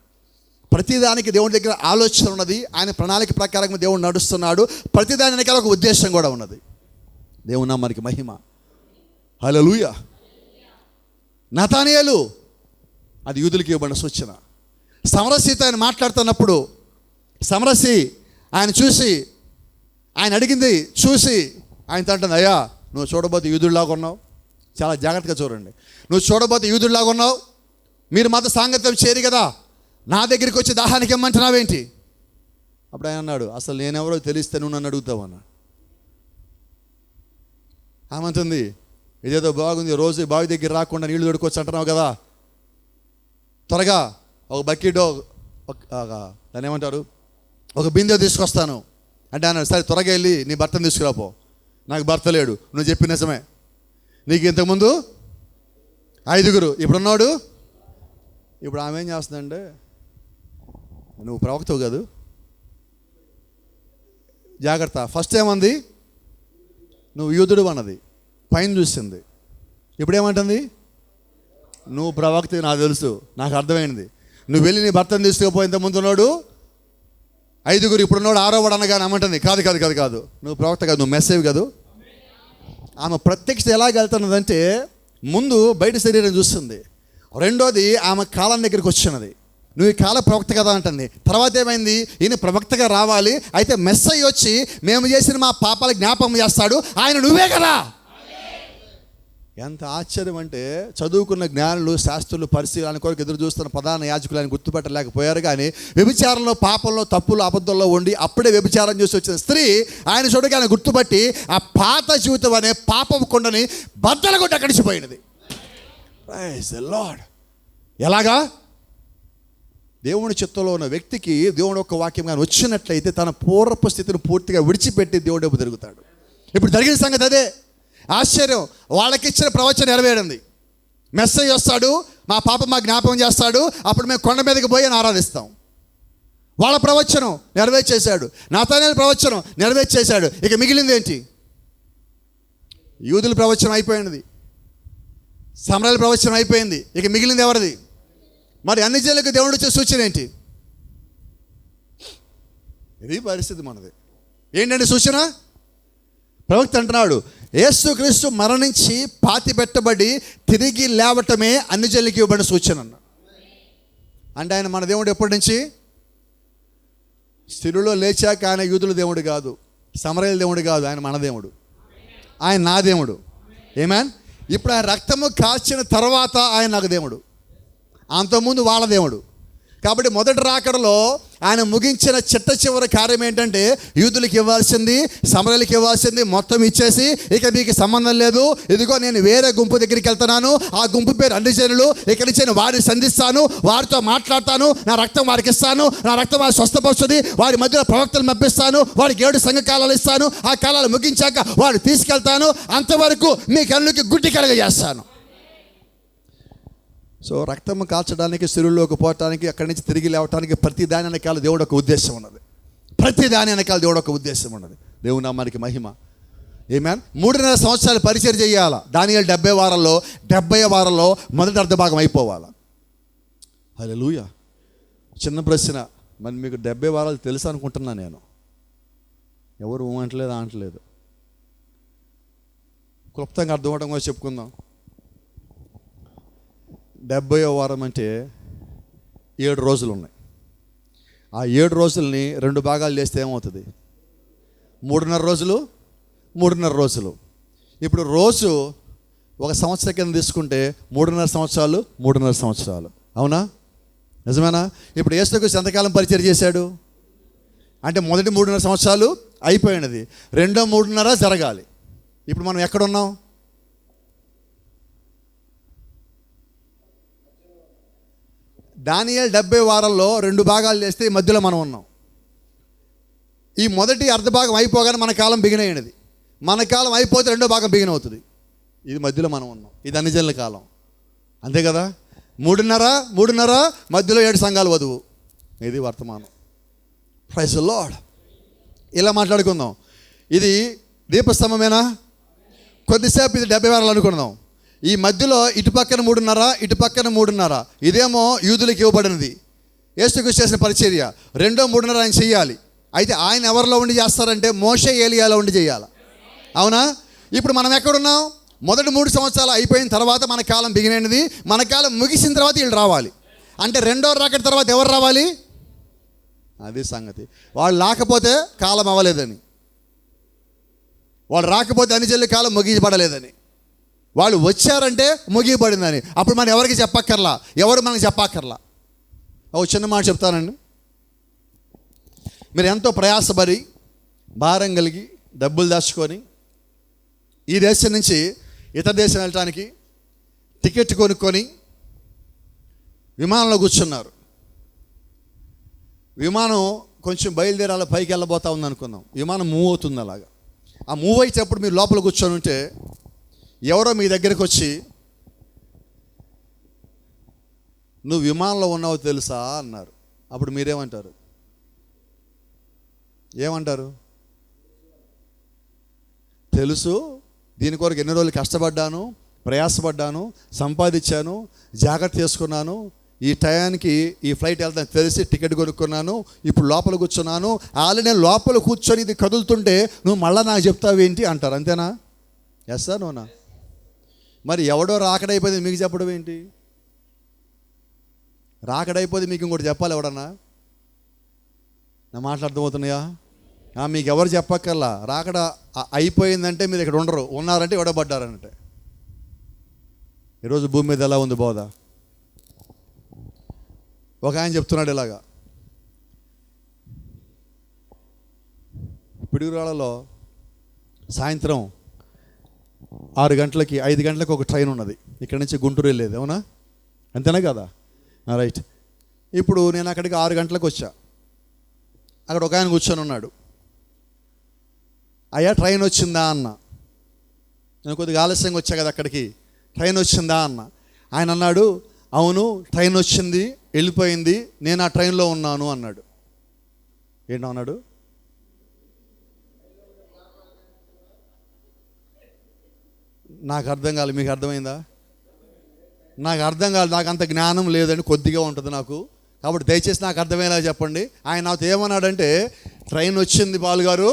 ప్రతిదానికి దేవుడి దగ్గర ఆలోచన ఉన్నది, ఆయన ప్రణాళిక ప్రకారంగా దేవుడు నడుస్తున్నాడు. ప్రతిదాని వెనకాల ఒక ఉద్దేశం కూడా ఉన్నది. దేవుని నామానికి మహిమ. హల్లెలూయా. నతానియేలు, అది యూదులకి ఇవ్వబడిన సూచన. సమరసీతో ఆయన మాట్లాడుతున్నప్పుడు సమరసి ఆయన చూసి, ఆయన అడిగింది చూసి ఆయనతో అంటుంది, అయ్యా నువ్వు చూడబోతే యూదుడిలాగా ఉన్నావు, చాలా జాగ్రత్తగా చూడండి, నువ్వు చూడబోతే యూదుడిలాగా ఉన్నావు, మీరు మాతో సాంగత్యం చేయరు కదా, నా దగ్గరికి వచ్చి దాహానికి ఇమ్మంటున్నావేంటి? అప్పుడు ఆయన అన్నాడు, అసలు నేనెవరో తెలిస్తే నువ్వు నన్ను అడుగుతావు అన్నాడు. ఆమంటుంది, ఇదేదో బాగుంది, రోజు బావి దగ్గర రాకుండా నీళ్లు దొడుకోవచ్చు అంటున్నావు కదా, త్వరగా ఒక బకెట్, దాన్ని ఏమంటారు, ఒక బిందె తీసుకొస్తాను అంటే అన్నాడు. సరే త్వరగా వెళ్ళి నీ భర్తను తీసుకురాపో. నాకు భర్త లేడు, నువ్వు చెప్పిన నిజమే, నీకు ఇంతకుముందు 5గురు, ఇప్పుడున్నాడు. ఇప్పుడు ఆమె ఏం చేస్తుందంటే, నువ్వు ప్రవక్తవు కాదు, జాగ్రత్త. ఫస్ట్ ఏమంది? నువ్వు యూదుడు అన్నది, పైన చూసింది. ఇప్పుడు ఏమంటుంది? నువ్వు ప్రవక్త, నాకు తెలుసు, నాకు అర్థమైంది, నువ్వు వెళ్ళి నీ భర్తను తీసుకుపోయి ఇంత ముందు ఉన్నాడు 5గురు, ఇప్పుడున్నాడు 6వ అనగానే ఏమంటుంది? కాదు కాదు కాదు కాదు, నువ్వు ప్రవక్త కాదు, నువ్వు మెసేజ్ కాదు. ఆమె ప్రత్యక్షత ఎలాగ వెళ్తున్నదంటే ముందు బయట శరీరం చూస్తుంది, రెండోది ఆమె కాలం దగ్గరికి వచ్చినది, నువ్వు ఈ కాల ప్రవక్త కదా అంటుంది. తర్వాత ఏమైంది? ఈయన ప్రవక్తగా రావాలి, అయితే మెస్సయ్య వచ్చి మేము చేసిన మా పాపాల జ్ఞాపకం చేస్తాడు, ఆయన నువ్వే కదా. ఎంత ఆశ్చర్యం అంటే, చదువుకున్న జ్ఞానులు, శాస్త్రులు, పరిశీలన కొరకు ఎదురు చూస్తున్న ప్రధాన యాజకులు ఆయన గుర్తుపెట్టలేకపోయారు. కానీ వ్యభిచారంలో, పాపంలో, తప్పులు, అబద్ధంలో ఉండి అప్పుడే వ్యభిచారం చేసి వచ్చిన స్త్రీ ఆయన చూడగా ఆయన గుర్తుపట్టి ఆ పాత జీవితం అనే పాపం కొండని బద్దలు కొట్టి అక్కడిచిపోయినది. Praise the lord. ఎలాగా? దేవుని చిత్తంలో ఉన్న వ్యక్తికి దేవుడు ఒక వాక్యం కానీ వచ్చినట్లయితే తన పూర్వపు స్థితిని పూర్తిగా విడిచిపెట్టి దేవుడు వైపు తిరుగుతాడు. ఇప్పుడు జరిగిన సంగతి అదే. ఆశ్చర్యం, వాళ్ళకిచ్చిన ప్రవచనం నెరవేరింది. మెస్సయ్య వస్తాడు, మా పాప మా జ్ఞాపకం చేస్తాడు, అప్పుడు మేము కొండ మీదకి పోయి ఆరాధిస్తాం. వాళ్ళ ప్రవచనం నెరవేర్చేశాడు, నాతానేలు ప్రవచనం నెరవేర్చేశాడు. ఇక మిగిలింది ఏంటి? యూదుల ప్రవచనం అయిపోయినది, సమరయాల ప్రవచనం అయిపోయింది. ఇక మిగిలింది ఎవరిది? మరి అన్ని జనులకు దేవుడు ఇచ్చే సూచన ఏంటి? ఇది పరిస్థితి మనది. ఏంటంటే సూచన? ప్రవక్త అంటున్నాడు, యేసుక్రీస్తు మరణించి పాతి పెట్టబడి తిరిగి లేవటమే అన్ని జనులకు ఇవ్వబడిన సూచన అన్న. అంటే ఆయన మన దేవుడు ఎప్పటి నుంచి? స్థిరులో లేచాక ఆయన యూదుల దేవుడు కాదు, సమరయాల దేవుడు కాదు, ఆయన మన దేవుడు, ఆయన నా దేవుడు. ఆమేన్. ఇప్పుడు ఆయన రక్తము కాచిన తర్వాత ఆయన నాకు దేవుడు, అంతకుముందు వాళ్ళ దేవుడు. కాబట్టి మొదటి రాకడలో ఆయన ముగించిన చిట్ట చివరి కార్యం ఏంటంటే యూదులకు ఇవ్వాల్సింది, సమరయాలకు ఇవ్వాల్సింది మొత్తం ఇచ్చేసి, ఇక మీకు సంబంధం లేదు, ఇదిగో నేను వేరే గుంపు దగ్గరికి వెళ్తున్నాను, ఆ గుంపు పేరు అన్ని జనులు, ఇక్కడి నుంచి నేను వారిని సంధిస్తాను, వారితో మాట్లాడతాను, నా రక్తం వారికి ఇస్తాను, నా రక్తం వారి స్వస్థపరుస్తుంది, వారి మధ్యలో ప్రవక్తలు పంపిస్తాను, వారికి 7 సంఘకాలాలు ఇస్తాను, ఆ కాలాలు ముగించాక వారిని తీసుకెళ్తాను, అంతవరకు మీ కళ్ళకి గుడ్డి కలగజేస్తాను. సో రక్తం కాల్చడానికి, సిరుల్లోకి పోవటానికి, అక్కడి నుంచి తిరిగి లేవటానికి ప్రతి దాని వెనకాల దేవుడు ఒక ఉద్దేశం ఉన్నది. ప్రతి దాని వెనకాల దేవుడు ఒక ఉద్దేశం ఉన్నది. దేవుని నామానికి మహిమ. ఆమేన్. 3.5 సంవత్సరాలు పరిచయం చేయాలా. దానియేలు 70 వారాల్లో 70వ వారంలో మొదటి అర్ధభాగం అయిపోవాలి. హల్లెలూయా. చిన్న ప్రశ్న, మరి మీకు 70 వారాలు తెలుసు అనుకుంటున్నా నేను. ఎవరు అంటలేదు. క్లుప్తంగా అర్థం అవడం కూడా చెప్పుకుందాం. 70వ వారం అంటే 7 రోజులు ఉన్నాయి. ఆ 7 రోజుల్ని 2 భాగాలు చేస్తే ఏమవుతుంది? 3.5 రోజులు. ఇప్పుడు రోజు ఒక సంవత్సరం కింద తీసుకుంటే 3.5 సంవత్సరాలు. అవునా? నిజమేనా? ఇప్పుడు యేసుక్రీస్తు ఎంతకాలం పరిచయం చేశాడు అంటే మొదటి 3.5 సంవత్సరాలు అయిపోయినది, రెండో 3.5 జరగాలి. ఇప్పుడు మనం ఎక్కడున్నాం? దానియేలు 70 వారాల్లో 2 భాగాలు చేస్తే ఈ మధ్యలో మనం ఉన్నాం. ఈ మొదటి అర్ధభాగం అయిపోగానే మన కాలం బిగిన్ అయినది. మన కాలం అయిపోతే రెండో భాగం బిగిన్ అవుతుంది. ఇది మధ్యలో మనం ఉన్నాం. ఇది అన్ని జనుల కాలం, అంతే కదా? 3.5 మధ్యలో 7 సంఘాలు వధువు. ఇది వర్తమానం. Praise the Lord. ఇలా మాట్లాడుకుందాం. ఇది దీపస్తంభమేనా? కొద్దిసేపు ఇది 70 వారాలు అనుకుందాం. ఈ మధ్యలో ఇటు పక్కన 3.5 ఇదేమో యూదులకు ఇవ్వబడినది. యేసుక్రీస్తు చేసిన పరిచర్య. రెండో 3.5 ఆయన చెయ్యాలి. అయితే ఆయన ఎవరిలో ఉండి చేస్తారంటే మోషే ఏలియాలో ఉండి చేయాలి. అవునా? ఇప్పుడు మనం ఎక్కడున్నాం? మొదటి 3 సంవత్సరాలు అయిపోయిన తర్వాత మన కాలం బిగినైనది. మన కాలం ముగిసిన తర్వాత వీళ్ళు రావాలి. అంటే రెండో రాకడ తర్వాత ఎవరు రావాలి? అది సంగతి. వాళ్ళు రాకపోతే కాలం అవ్వలేదని, వాళ్ళు రాకపోతే అన్ని జనుల కాలం ముగియబడలేదని, వాళ్ళు వచ్చారంటే ముగియబడిందని. అప్పుడు మనం ఎవరికి చెప్పక్కర్లా, ఎవరు మనకి చెప్పక్కర్లా. ఒక చిన్న మాట చెప్తానండి. మీరు ఎంతో ప్రయాసపడి భారం కలిగి డబ్బులు దాచుకొని ఈ దేశం నుంచి ఇతర దేశం వెళ్ళటానికి టికెట్ కొనుక్కొని విమానంలో కూర్చున్నారు. విమానం కొంచెం బయలుదేరాల పైకి వెళ్ళబోతా ఉంది అనుకుందాం. విమానం మూవ్ అవుతుంది. అలాగా ఆ మూవ్ అయ్యేటప్పుడు మీరు లోపల కూర్చొని ఉంటే ఎవరో మీ దగ్గరికి వచ్చి నువ్వు విమానంలో ఉన్నావో తెలుసా అన్నారు. అప్పుడు మీరేమంటారు? ఏమంటారు? తెలుసు, దీని కొరకు ఎన్ని రోజులు కష్టపడ్డాను, ప్రయాసపడ్డాను, సంపాదించాను, జాగ్రత్త చేసుకున్నాను, ఈ టయానికి ఈ ఫ్లైట్ వెళ్తాను తెలిసి టికెట్ కొనుక్కున్నాను, ఇప్పుడు లోపల కూర్చున్నాను, ఆల్రెడీ నేను లోపల కూర్చొని ఇది కదులుతుంటే నువ్వు మళ్ళీ నాకు చెప్తావేంటి అంటారు. అంతేనా? ఎస్ సార్ నోనా? మరి ఎవడో రాకడైపోతే మీకు చెప్పడం ఏంటి? రాకడైపోతే మీకు ఇంకోటి చెప్పాలి ఎవడన్నా? నా మాటలు అర్థమవుతున్నాయా? మీకు ఎవరు చెప్పక్కర్లా. రాకడ అయిపోయిందంటే మీరు ఇక్కడ ఉండరు, ఉన్నారంటే ఎవడబడ్డారంటే. ఈరోజు భూమి మీద ఎలా ఉంది బోధ? ఒక ఆయన చెప్తున్నాడు ఇలాగా, పిడుగురాళ్ళలో సాయంత్రం 6 గంటలకి 5 గంటలకు ఒక ట్రైన్ ఉన్నది. ఇక్కడ నుంచి గుంటూరు వెళ్ళేది. అవునా? అంతేనా కదా? రైట్. ఇప్పుడు నేను అక్కడికి 6 గంటలకు వచ్చా. అక్కడ ఒక ఆయన కూర్చొని ఉన్నాడు. అయ్యా ట్రైన్ వచ్చిందా అన్న. నేను కొద్దిగా ఆలస్యంగా వచ్చా కదా అక్కడికి. ట్రైన్ వచ్చిందా అన్న. ఆయన అన్నాడు, అవును ట్రైన్ వచ్చింది, వెళ్ళిపోయింది, నేను ఆ ట్రైన్లో ఉన్నాను అన్నాడు. ఏంటన్నాడు? నాకు అర్థం కాలేదు. మీకు అర్థమైందా? నాకు అర్థం కాలేదు. నాకు అంత జ్ఞానం లేదని కొద్దిగా ఉంటుంది నాకు. కాబట్టి దయచేసి నాకు అర్థమయ్యేలా చెప్పండి. ఆయన నాతో ఏమన్నాడంటే, ట్రైన్ వచ్చింది పాల్గారు,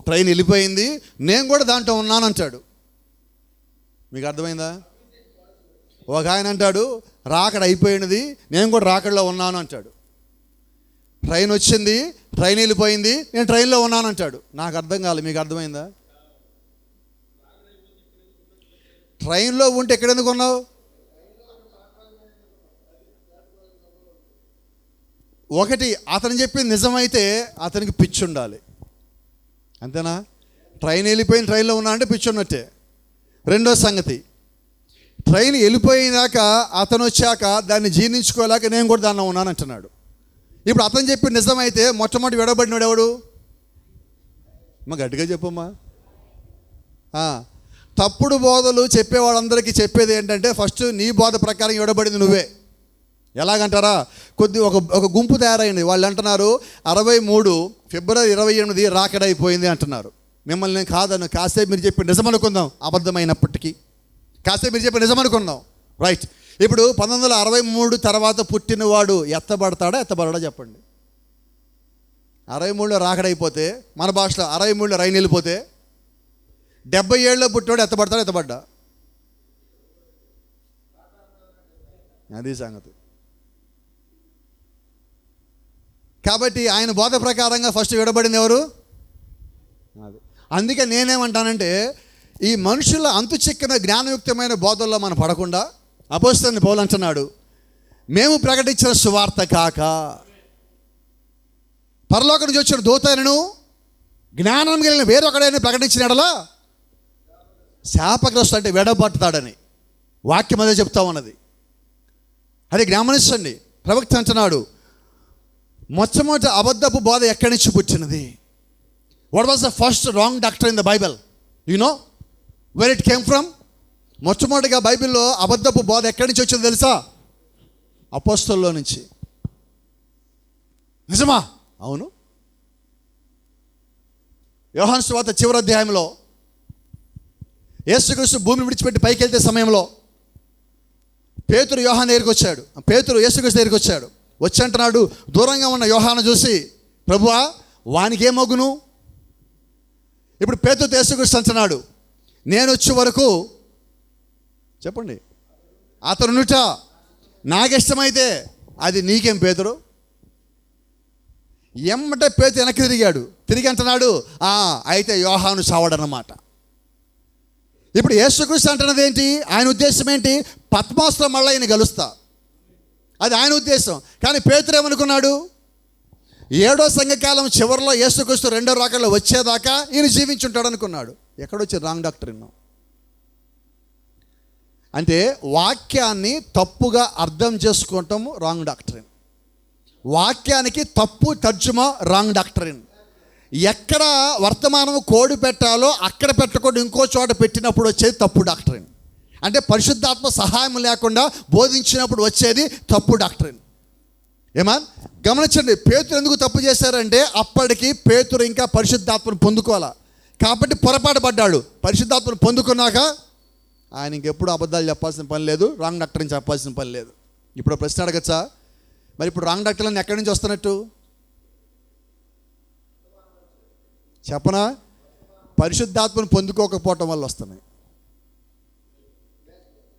ట్రైన్ వెళ్ళిపోయింది, నేను కూడా దాంట్లో ఉన్నాను అంటాడు. మీకు అర్థమైందా? ఒక ఆయన అంటాడు, రాకడ అయిపోయినది, నేను కూడా రాకడలో ఉన్నాను అంటాడు. ట్రైన్ వచ్చింది, ట్రైన్ వెళ్ళిపోయింది, నేను ట్రైన్లో ఉన్నాను అంటాడు. నాకు అర్థం కాలేదు. మీకు అర్థమైందా? ట్రైన్లో ఉంటే ఎక్కడెందుకు ఉన్నావు? ఒకటి, అతను చెప్పింది నిజమైతే అతనికి పిచ్చి ఉండాలి. అంతేనా? ట్రైన్ వెళ్ళిపోయిన ట్రైన్లో ఉన్నా అంటే పిచ్చి ఉన్నట్టే. రెండో సంగతి, ట్రైన్ వెళ్ళిపోయినాక అతను వచ్చాక దాన్ని జీర్ణించుకోలేక నేను కూడా దానిలో ఉన్నాను అంటున్నాడు. ఇప్పుడు అతను చెప్పి నిజమైతే మొట్టమొదటి విడబడినాడు ఎవడు? మా గట్టిగా చెప్పమ్మా. తప్పుడు బోధలు చెప్పేవాళ్ళందరికీ చెప్పేది ఏంటంటే, ఫస్ట్ నీ బోధ ప్రకారం విడబడింది నువ్వే. ఎలాగంటారా? ఒక గుంపు తయారైంది. వాళ్ళు అంటున్నారు 63 ఫిబ్రవరి 28 రాకడైపోయింది అంటున్నారు. మిమ్మల్ని నేను కాదను, కాసేపు మీరు చెప్పి నిజం అనుకుందాం, అబద్ధమైనప్పటికీ కాసేపు మీరు చెప్పి నిజం అనుకుందాం. రైట్. ఇప్పుడు 1963 తర్వాత పుట్టినవాడు ఎత్తబడతాడా ఎత్తబడడా చెప్పండి. 63లో రాకడైపోతే, మన భాషలో 63లో రైలు వెళ్ళిపోతే, 77లో పుట్టినవాడు ఎత్తబడతాడా ఎత్తబడ్డా? అది సంగతి. కాబట్టి ఆయన బోధ ప్రకారంగా ఫస్ట్ విడబడింది ఎవరు? అది. అందుకే నేనేమంటానంటే, ఈ మనుషుల అంతు చిక్కిన జ్ఞానయుక్తమైన బోధల్లో మనం పడకుండా అపోస్తలుడైన పౌలు అంటున్నాడు, మేము ప్రకటించిన సువార్త కాక పరలోకం నుంచి వచ్చిన దూతను జ్ఞానం కలిగిన వేరొకడైనా ప్రకటించిన ఎడలా శాపగ్రస్తుడు, అంటే విడబడతాడని వాక్యం అదే చెప్తా ఉన్నది. అది గమనించండి. ప్రవక్త అంటున్నాడు, మొట్టమొదటి అబద్ధపు బోధ ఎక్కడి నుంచి పుట్టినది? What was the first wrong doctor in the Bible? You know where it came from? మొట్టమొదటిగా బైబిల్లో అబద్ధపు బోధ ఎక్కడి నుంచి వచ్చిందో తెలుసా? అపోస్తలుల నుంచి. నిజమా? అవును. యోహాను సువార్త చివరి అధ్యాయంలో యేసుక్రీస్తు భూమిని విడిచిపెట్టి పైకి వెళ్తే సమయంలో పేతురు యోహాను దగ్గరికి వచ్చాడు. పేతురు యేసుక్రీస్తు దగ్గరికి వచ్చాడు. వచ్చి అంటున్నాడు, దూరంగా ఉన్న యోహాను చూసి, ప్రభువా వానికి ఏమగును? ఇప్పుడు పేతురు యేసుక్రీస్తు అంటున్నాడు, నేను వచ్చే వరకు చెప్పండి అతనుట నాకు ఇష్టమైతే అది నీకేం పేతురు? ఎమ్మటే పేతురు వెనక్కి తిరిగి అంటున్నాడు, అయితే యోహాను చావడన్నమాట. ఇప్పుడు యేసుక్రీస్తు అంటున్నది ఏంటి? ఆయన ఉద్దేశం ఏంటి? పద్మాసులో మళ్ళీ ఆయన కలుస్తా, అది ఆయన ఉద్దేశం. కానీ పేతురు ఏమనుకున్నాడు? 7వ సంఘకాలం చివరిలో యేసుక్రీస్తు 2వ రాకడలో వచ్చేదాకా ఈయన జీవించుంటాడు అనుకున్నాడు. ఎక్కడొచ్చి రాంగ్ డాక్టరీన్. అంటే వాక్యాన్ని తప్పుగా అర్థం చేసుకోవటం రాంగ్ డాక్టరీన్. వాక్యానికి తప్పు తర్జుమా రాంగ్ డాక్టరీన్. ఎక్కడ వర్తమానం కోడి పెట్టాలో అక్కడ పెట్టకుండా ఇంకో చోట పెట్టినప్పుడు వచ్చేది తప్పు డాక్టరీన్. అంటే పరిశుద్ధాత్మ సహాయం లేకుండా బోధించినప్పుడు వచ్చేది తప్పు డాక్టరీన్. ఏమా గమనించండి, పేతురు ఎందుకు తప్పు చేశారంటే, అప్పటికి పేతురు ఇంకా పరిశుద్ధాత్మను పొందుకోవాలా, కాబట్టి పొరపాటు పడ్డాడు. పరిశుద్ధాత్మను పొందుకున్నాక ఆయన ఇంకెప్పుడు అబద్ధాలు చెప్పాల్సిన పని లేదు, రాంగ్ డాక్టరీని చెప్పాల్సిన పని లేదు. ఇప్పుడు ప్రశ్న అడగచ్చా? మరి ఇప్పుడు రాంగ్ డాక్టర్లను ఎక్కడి నుంచి వస్తున్నట్టు చెప్పనా? పరిశుద్ధాత్మను పొందుకోకపోవటం వల్ల వస్తున్నాయి.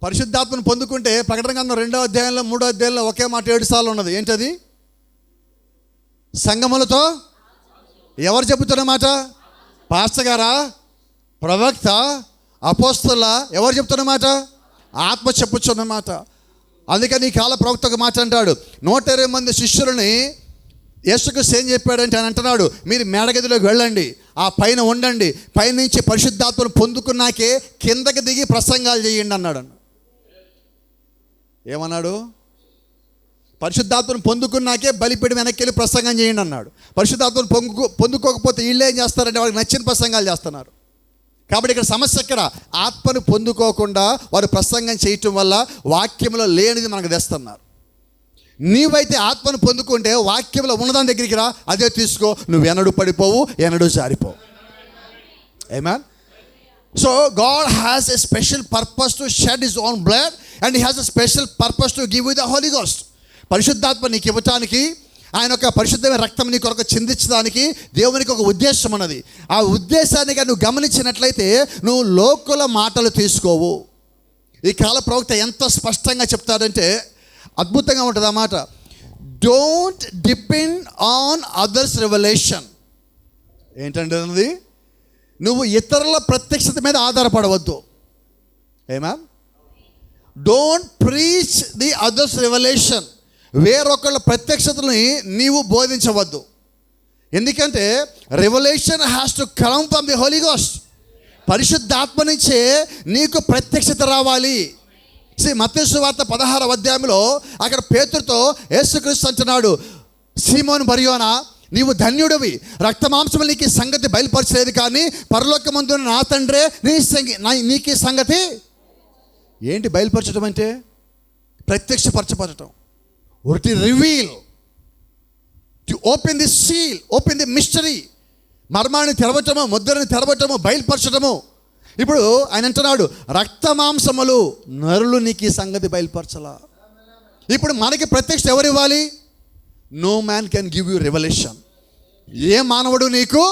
పరిశుద్ధాత్మను పొందుకుంటే ప్రకటన గ్రంథం 2వ అధ్యాయంలో 3వ అధ్యాయంలో ఒకే మాట 7 సార్లు ఉన్నది. ఏంటది? సంగములతో. ఎవరు చెబుతున్న మాట? పాస్టర్ గారా, ప్రవక్త, అపోస్తల? ఎవరు చెప్తున్న మాట? ఆత్మ చెప్పుచున్న మాట. అందుకని ఈ కాల ప్రవక్త ఒక మాట అంటాడు, 120 మంది శిష్యులని యేసుక్రీస్తు ఏం చెప్పాడంటే ఆయన అంటున్నాడు, మీరు మేడగదిలోకి వెళ్ళండి, ఆ పైన ఉండండి, పైనుంచి పరిశుద్ధాత్మను పొందుకున్నాకే కిందకి దిగి ప్రసంగాలు చేయండి అన్నాడు. ఏమన్నాడు? పరిశుద్ధాత్మను పొందుకున్నాకే బలిపీఠం వెనక్కి వెళ్ళి ప్రసంగం చేయండి అన్నాడు. పరిశుద్ధాత్మను పొందుకోకపోతే వీళ్ళు ఏం చేస్తారంటే వాళ్ళకి నచ్చిన ప్రసంగాలు చేస్తున్నారు. కాబట్టి ఇక్కడ సమస్య ఎక్కడ? ఆత్మను పొందుకోకుండా వారు ప్రసంగం చేయటం వల్ల వాక్యంలో లేనిది మనకు తెస్తున్నారు. నీవైతే ఆత్మను పొందుకుంటే వాక్యంలో ఉన్నదాని దగ్గరికి రా, అదే తీసుకో, నువ్వు ఎన్నడూ పడిపోవు, ఎన్నడూ జారిపోవు. ఆమేన్. So God has a special purpose to shed his own blood and he has a special purpose to give you the Holy Ghost. పరిశుద్ధాత్మ నీకు ఇవ్వటానికి, ఆయన ఒక పరిశుద్ధమైన రక్తం నీ కొరకు చిందించడానికి దేవునికి ఒక ఉద్దేశం ఉన్నది. ఆ ఉద్దేశాన్ని నువ్వు గమనించినట్లయితే నువ్వు లోకుల మాటలు తీసుకోవు. ఈ కాల ప్రవక్త ఎంత స్పష్టంగా చెప్తాడంటే అద్భుతంగా ఉంటుంది ఆ మాట. Don't depend on others revolution. ఏంటంటే అది, నువ్వు ఇతరుల ప్రత్యక్షత మీద ఆధారపడవద్దు. Amen. Don't preach the others revolution. వేరొకళ్ళ ప్రత్యక్షతని నీవు బోధించవద్దు. ఎందుకంటే revolution has to come from the holy ghost. పరిశుద్ధాత్మ నుంచే నీకు ప్రత్యక్షత రావాలి. మత్తయి సువార్త 16వ అధ్యాయంలో అక్కడ పేతురుతో యేసుక్రీస్తు అంటున్నాడు, సీమోను బర్యోనా, నీవు ధన్యుడివి, రక్తమాంసములు నీకు ఈ సంగతి బయలుపరచలేదు, కానీ పరలోకమందున్న నా తండ్రే నీకు ఈ సంగతి. ఏంటి బయలుపరచడం అంటే? ప్రత్యక్షపరచబడటం. To reveal, to open the seal, open the mystery. మర్మాన్ని తెరవటము, ముద్రని తెరవటము, బయలుపరచడము. ఇప్పుడు ఆయన అంటున్నాడు, రక్తమాంసములు నరులు నీకు ఈ సంగతి బయలుపరచలా. ఇప్పుడు మనకి ప్రత్యక్ష ఎవరు ఇవ్వాలి? No man can give you revolution. ఏ మానవుడు నీకు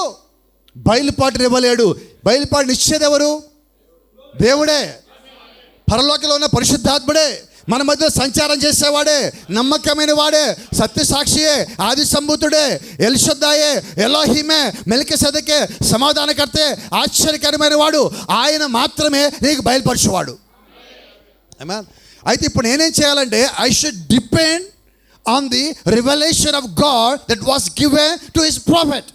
బయలుపాటు ఇవ్వలేడు. బయలుపాటుని ఇచ్చేది ఎవరు? దేవుడే. పరలోకంలో ఉన్న పరిశుద్ధాత్ముడే, మన మధ్య సంచారం చేసేవాడే, నమ్మకమైన వాడే, సత్యసాక్షియే, ఆది సంభూతుడే, ఎల్షద్దాయే, ఎలోహిమే, మెల్కిసెదెకే, సమాధానకర్తే, ఆశ్చర్యకరమైన వాడు. ఆయన మాత్రమే నీకు బయలుపరచేవాడు. ఆమేన్. అయితే ఇప్పుడు నేనేం చేయాలంటే, I should depend on the revolution of God that was given to his prophet.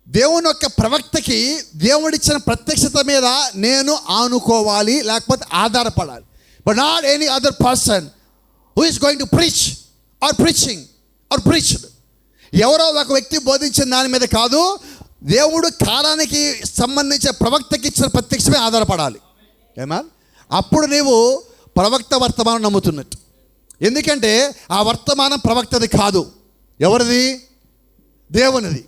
దేవుని యొక్క ప్రవక్తకి దేవుడిచ్చిన ప్రత్యక్షత మీద నేను ఆనుకోవాలి, లేకపోతే ఆధారపడాలి. But not any other person who is going to preach or preaching or preached. ఎవరో ఒక వ్యక్తి బోధించిన దాని మీద కాదు, దేవుడు కాలానికి సంబంధించిన ప్రవక్తకి ఇచ్చిన ప్రత్యక్షమే ఆధారపడాలి. ఏమా? అప్పుడు నీవు ప్రవక్త వర్తమానం నమ్ముతున్నట్టు. ఎందుకంటే ఆ వర్తమానం ప్రవక్తది కాదు. ఎవరిది? దేవునిది.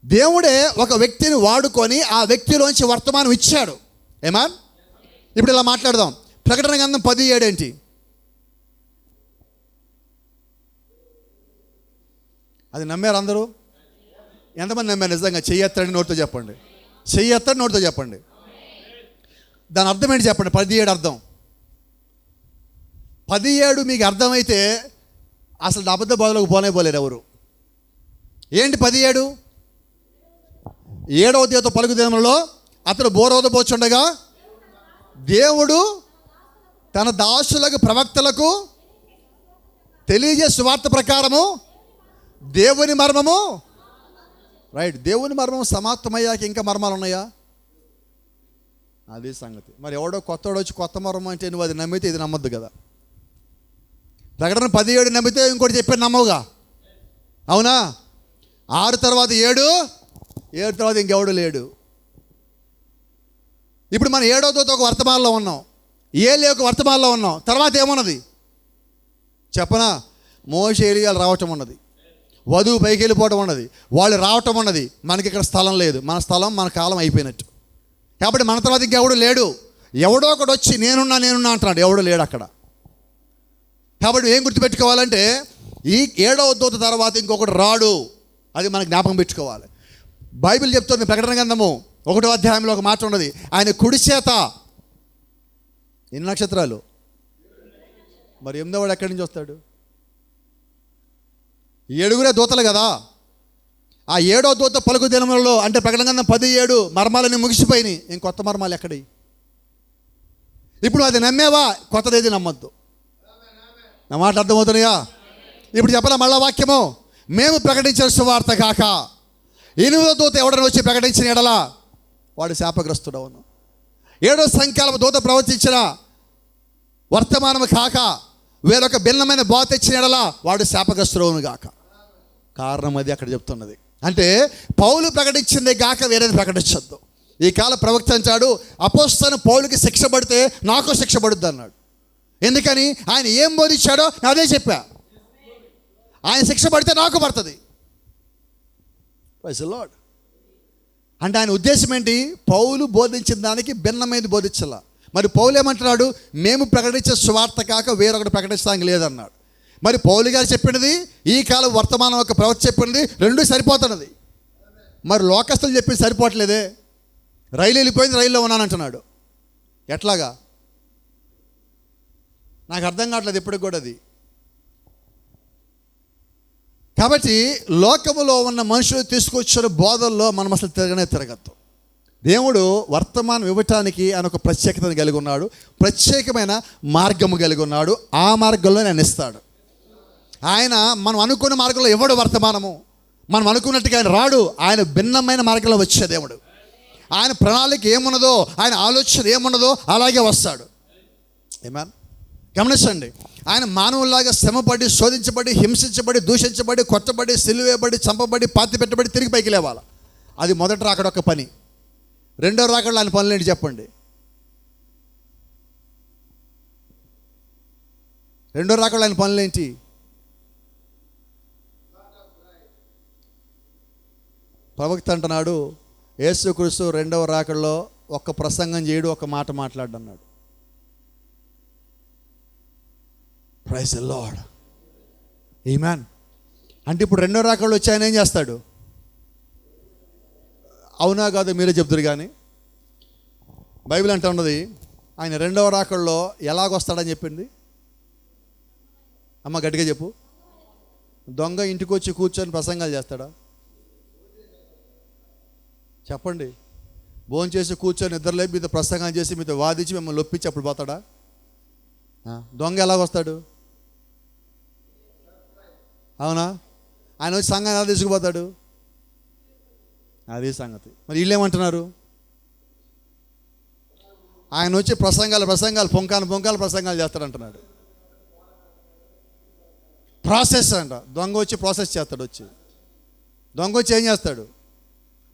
దేవుడే ఒక వ్యక్తిని వాడుకొని ఆ వ్యక్తిలోంచి వర్తమానం ఇచ్చాడు. ఏమా? ఇప్పుడు ఇలా మాట్లాడదాం. ప్రకటన గ్రంథం 17 ఏంటి? అది నమ్మారు అందరూ? ఎంతమంది నమ్మారు నిజంగా? చెయ్యెత్తండి, నోటితో చెప్పండి. చెయ్యెత్తండి, నోటితో చెప్పండి. దాని అర్థం ఏంటి చెప్పండి? 17 అర్థం. 17 మీకు అర్థమైతే అసలు అబద్ధ బోధలకు పోలేరు ఎవరు. ఏంటి 17? 7వ దేవత పలుకు దినములలో అతడు బోరోదబోచుండగా దేవుడు తన దాసులకు ప్రవక్తలకు తెలియజే సువార్త ప్రకారము దేవుని మర్మము, రైట్, దేవుని మర్మం సమాప్తమయ్యాక ఇంకా మర్మాలు ఉన్నాయా? అదే సంగతి. మరి ఎవడో కొత్తవాడు వచ్చి కొత్త మర్మం అంటే నువ్వు అది నమ్మితే ఇది నమ్మద్దు కదా. ప్రకటన 17 నమ్మితే ఇంకోటి చెప్పాను నమ్మవుగా, అవునా? 6 తర్వాత 7, 7 తర్వాత ఇంకెవడు లేడు. ఇప్పుడు మనం 7వ దూత ఒక వర్తమానంలో ఉన్నాం, ఏలి ఒక వర్తమానంలో ఉన్నాం. తర్వాత ఏమున్నది చెప్పనా? మోషే ఏలియాలు రావటం ఉన్నది, వధువు పైకి వెళ్ళిపోవటం ఉన్నది, వాళ్ళు రావటం ఉన్నది. మనకి ఇక్కడ స్థలం లేదు, మన స్థలం మన కాలం అయిపోయినట్టు. కాబట్టి మన తర్వాత ఇంకెవడు లేడు. ఎవడో ఒకడు వచ్చి నేనున్నా అంటున్నాడు, ఎవడు లేడు అక్కడ. కాబట్టి ఏం గుర్తుపెట్టుకోవాలంటే ఈ 7వ దూత తర్వాత ఇంకొకటి రాడు. అది మనకు జ్ఞాపకం పెట్టుకోవాలి. బైబిల్ చెప్తుంది, ప్రకటన గ్రంథము 1వ అధ్యాయంలో ఒక మాట ఉన్నది, ఆయన కుడి చేత ఎన్ని నక్షత్రాలు? మరి 8వ ఎక్కడి నుంచి వస్తాడు? 7 దూతలు కదా. ఆ 7వ దూత పలుకు దినములలో అంటే ప్రకటన గ్రంథం 17 మర్మాలన్నీ ముగిసిపోయినాయి. ఇంకొత్త మర్మాలు ఎక్కడి? ఇప్పుడు అది నమ్మేవా? కొత్తదేది నమ్మద్దు. నా మాట అర్థమవుతున్నాయా? ఇప్పుడు చెప్పాలా మళ్ళా వాక్యము? మేము ప్రకటించిన సువార్త కాక 8వ దూత ఎవడని వచ్చి ప్రకటించిన ఎడలా వాడు శాపగ్రస్తుడవును. 7వ సంఖ్యాల దూత ప్రవచించిన వర్తమానము కాక వేరొక భిన్నమైన బోధ తెచ్చిన యెడల వాడు శాపగ్రస్తుడవును గాక. కారణం అది అక్కడ చెప్తున్నది. అంటే పౌలు ప్రకటించిందే గాక వేరేది ప్రకటించొద్దు. ఈ కాల ప్రవక్త అంటాడు, అపోస్తలుడైన పౌలుకి శిక్ష పడితే నాకు శిక్ష పడుద్ది అన్నాడు. ఎందుకని? ఆయన ఏం బోధించాడో అదే చెప్పా. ఆయన శిక్ష పడితే నాకు పడుతుంది. Praise the Lord. అంటే ఆయన ఉద్దేశం ఏంటి? పౌలు బోధించిన దానికి భిన్నమైనది బోధించాల. మరి పౌలు ఏమంటున్నాడు? మేము ప్రకటించే సువార్త కాక వేరొకటి ప్రకటించడానికి లేదన్నాడు. మరి పౌలు గారు చెప్పినది, ఈ కాలం వర్తమానం ఒక ప్రవక్త చెప్పినది, రెండూ సరిపోతున్నది. మరి లోకస్తులు చెప్పింది సరిపోవట్లేదే. రైలు వెళ్ళిపోయింది, రైల్లో ఉన్నానంటున్నాడు. ఎట్లాగా? నాకు అర్థం కావట్లేదు ఇప్పటికి కూడా అది. కాబట్టి లోకములో ఉన్న మనుషులు తీసుకొచ్చిన బోధల్లో మనం అసలు తిరగద్దు. దేవుడు వర్తమానం ఇవ్వటానికి ఆయన ఒక ప్రత్యేకతను కలిగి ఉన్నాడు, ప్రత్యేకమైన మార్గము కలిగి ఉన్నాడు. ఆ మార్గంలో ఆయన ఇస్తాడు. ఆయన మనం అనుకున్న మార్గంలో ఇవ్వడు వర్తమానము. మనం అనుకున్నట్టుగా ఆయన రాడు. ఆయన భిన్నమైన మార్గంలో వచ్చే దేవుడు. ఆయన ప్రణాళిక ఏమున్నదో, ఆయన ఆలోచన ఏమున్నదో అలాగే వస్తాడు. ఆమేన్. గమనించండి, ఆయన మానవులాగా శ్రమపడి, శోధించబడి, హింసించబడి, దూషించబడి, కొట్టబడి, సిలువేయబడి, చంపబడి, పాతి పెట్టబడి తిరిగి పైకి లేవాలి. అది మొదటి రాకడ ఒక పని. రెండో రాకడలో ఆయన పనులు ఏంటి చెప్పండి? రెండో రాకడలో ఆయన పనులు ఏంటి? ప్రవక్త అంటున్నాడు, యేసుక్రీస్తు రెండవ రాకడలో ఒక్క ప్రసంగం చేయడు, ఒక మాట మాట్లాడు అన్నాడు. Praise the lord. ఆమేన్. అంటే ఇప్పుడు రెండో రాకడలో వచ్చి ఆయన ఏం చేస్తాడు? అవునా కాదు మీరే చెప్తారు. కానీ బైబిల్ అంటూ ఉన్నది, ఆయన రెండవ రాకడలో ఎలాగొస్తాడని చెప్పింది. అమ్మ గట్టిగా చెప్పు. దొంగ ఇంటికి వచ్చి కూర్చొని ప్రసంగాలు చేస్తాడా? చెప్పండి. భోజనం చేసి కూర్చొని నిద్రలేపి మీతో ప్రసంగం చేసి మీతో వాదించి మిమ్మల్ని ఒప్పించి అప్పుడు పోతాడా? దొంగ ఎలాగొస్తాడు? అవునా? ఆయన వచ్చి సంఘాన్ని ఎలా తీసుకుపోతాడు? అదే సంగతి. మరి వీళ్ళేమంటున్నారు? ఆయన వచ్చి ప్రసంగాలు పొంకాలు ప్రసంగాలు చేస్తాడంటున్నాడు. ప్రాసెస్ అంట. దొంగ వచ్చి ప్రాసెస్ చేస్తాడు. దొంగ వచ్చి ఏం చేస్తాడు?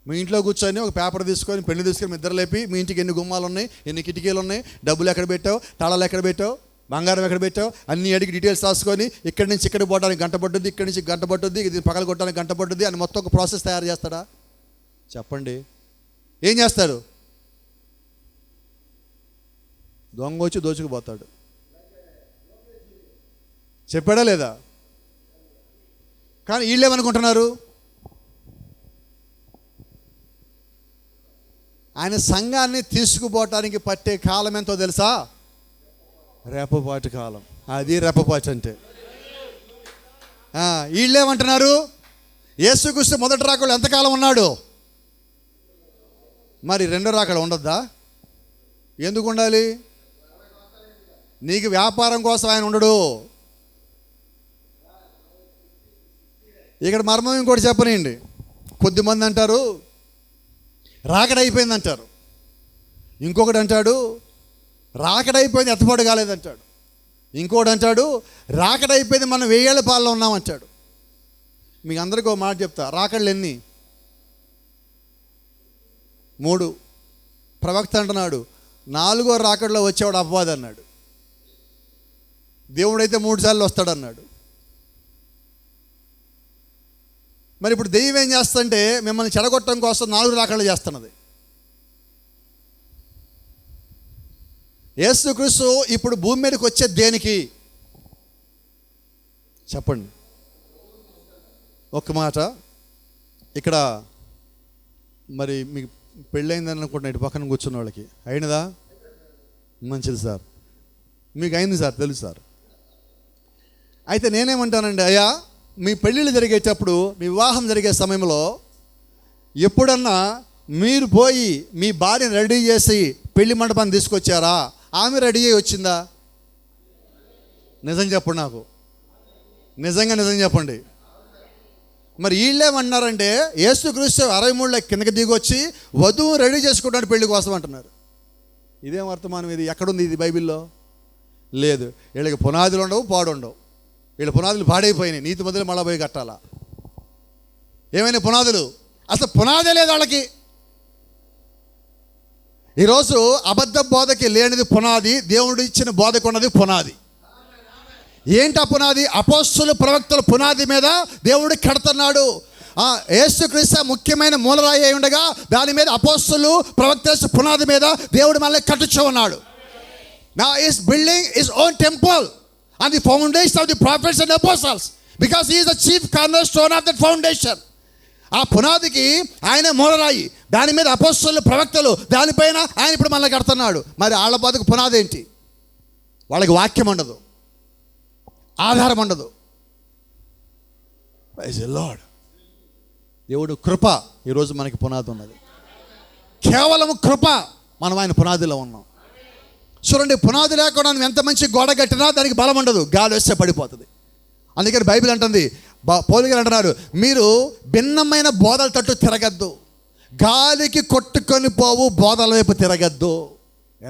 మీ ఇంట్లో కూర్చొని ఒక పేపర్ తీసుకొని, పెన్ను తీసుకొని నిద్ర లేపి, మీ ఇంటికి ఎన్ని గుమ్మాలు ఉన్నాయి, ఎన్ని కిటికీలు ఉన్నాయి, డబ్బులు ఎక్కడ పెట్టావు, తాళాలు ఎక్కడ పెట్టావు, బంగారం ఎక్కడ పెట్టావు, అన్ని అడిగి డీటెయిల్స్ రాసుకొని, ఇక్కడి నుంచి ఇక్కడికి పోవడానికి గంట పట్టుద్ది, ఇక్కడి నుంచి గంట పట్టుద్ది, ఇది పగల కొట్టడానికి గంట పట్టుద్ది అని మొత్తం ఒక ప్రాసెస్ తయారు చేస్తాడా? చెప్పండి. ఏం చేస్తాడు? దొంగ వచ్చి దోచుకుపోతాడు. చెప్పాడా లేదా? కానీ వీళ్ళేమనుకుంటున్నారు? ఆయన సంఘాన్ని తీసుకుపోవటానికి పట్టే కాలం ఎంతో తెలుసా? రెప్పపాటు కాలం. అది రెప్పపాటు అంటే. వీళ్ళేమంటున్నారు? యేసుక్రీస్తు మొదటి రాకడలో ఎంతకాలం ఉన్నాడు? మరి రెండో రాకడ ఉండొద్దా? ఎందుకు ఉండాలి? నీకు వ్యాపారం కోసం ఆయన ఉండడు. ఇక్కడ మర్మం ఇంకోటి చెప్పనండి. కొద్దిమంది అంటారు రాకడైపోయింది అంటారు. ఇంకొకటి అంటాడు రాకడైపోయింది ఎత్తపాటు కాలేదంటాడు. ఇంకోటి అంటాడు రాకడైపోయింది మనం 1000 ఏళ్ల పాలన ఉన్నామంటాడు. మీకు అందరికీ ఒక మాట చెప్తా. రాకడలు ఎన్ని? 3. ప్రవక్త అంటున్నాడు 4వ రాకడలో వచ్చేవాడు అపవాది అన్నాడు. దేవుడైతే 3 సార్లు వస్తాడన్నాడు. మరి ఇప్పుడు దెయ్యం ఏం చేస్తుంటే మిమ్మల్ని చెడగొట్టడం కోసం 4 రాకడలు చేస్తున్నది. యేసుక్రీస్తు ఇప్పుడు భూమి మీదకి వచ్చే దేనికి చెప్పండి? ఒక్క మాట. ఇక్కడ మరి మీకు పెళ్ళయిందని అనుకుంటున్నా, ఇటు పక్కన కూర్చున్న వాళ్ళకి అయినదా? మంచిది సార్, మీకు అయింది సార్, తెలుసు సార్. అయితే నేనేమంటానండి, అయ్యా మీ పెళ్ళిళ్ళు జరిగేటప్పుడు, మీ వివాహం జరిగే సమయంలో ఎప్పుడన్నా మీరు పోయి మీ భార్యను రెడీ చేసి పెళ్లి మండపాన్ని తీసుకొచ్చారా? ఆమె రెడీ అయ్యి వచ్చిందా? నిజం చెప్పండి, నాకు నిజం చెప్పండి. మరి వీళ్ళేమన్నారంటే యేసుక్రీస్తు 63లో కిందకి దిగి వచ్చి వధువు రెడీ చేసుకుంటాడు పెళ్లి కోసం అంటున్నారు. ఇదేం వర్తమానం? ఇది ఎక్కడుంది? ఇది బైబిల్లో లేదు. వీళ్ళకి పునాదులు ఉండవు, పాడుండవు. వీళ్ళ పునాదులు పాడైపోయినాయి. నీతి మొదలు మళ్ళా పోయి కట్టాలా? ఏమైనా పునాదులు? అసలు పునాదే లేదు వాళ్ళకి. ఈరోజు అబద్ధ బోధకి లేనిది పునాది, దేవుడు ఇచ్చిన బోధకు ఉన్నది పునాది. ఏంటి ఆ పునాది? అపోస్తలులు ప్రవక్తల పునాది మీద దేవుడు కడుతున్నాడు. యేసుక్రీస్తు ముఖ్యమైన మూలరాయి అయి ఉండగా దాని మీద అపోస్తలులు ప్రవక్తల పునాది మీద దేవుడు మళ్ళీ కట్టుచూ ఉన్నాడు. Now he is building his own temple on the foundation of the prophets and apostles, because he is the chief cornerstone of that foundation. ఆ పునాదికి ఆయన మూలరాయి, దాని మీద అపోస్తలులు ప్రవక్తలు, దానిపైన ఆయన ఇప్పుడు మళ్ళీ కడుతున్నాడు. మరి వాళ్ళ బతుకు పునాది ఏంటి? వాళ్ళకి వాక్యం ఉండదు, ఆధారం ఉండదు. Praise the Lord. దేవుడు కృప ఈరోజు మనకి పునాది ఉన్నది. కేవలం కృప, మనం ఆయన పునాదిలో ఉన్నాం. చూడండి, పునాది లేకుండా నువ్వు ఎంత మంచి గోడ కట్టినా దానికి బలం ఉండదు, గాలి వస్తే పడిపోతుంది. అందుకని బైబిల్ అంటుంది, పౌలు గారు అంటున్నారు, మీరు భిన్నమైన బోధల తట్టు తిరగద్దు, గాలికి కొట్టుకొని పోవు బోధల వైపు తిరగద్దు.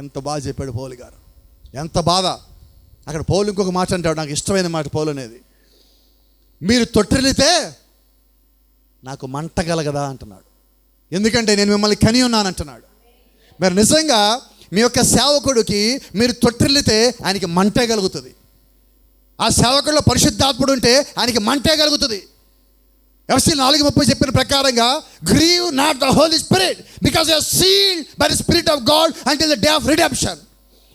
ఎంత బాగా చెప్పాడు పౌలు గారు, ఎంత బాధ. అక్కడ పౌలు ఇంకొక మాట అంటాడు, నాకు ఇష్టమైన మాట పౌలు అనేది, మీరు తొట్టిల్లితే నాకు మంట కలగదా అంటున్నాడు. ఎందుకంటే నేను మిమ్మల్ని కని ఉన్నాను అంటున్నాడు. మరి నిజంగా మీ యొక్క సేవకుడికి మీరు తొట్టిల్లితే ఆయనకి మంటే కలుగుతుంది. ఆ సేవకుడిలో పరిశుద్ధాత్ముడు ఉంటే ఆయనకి మంటే కలుగుతుంది. ఎఫ్ఎస్సీ 4:30 చెప్పిన ప్రకారంగా, grieve not the Holi Spirit because you are sealed by the Spirit of God until the day of redemption.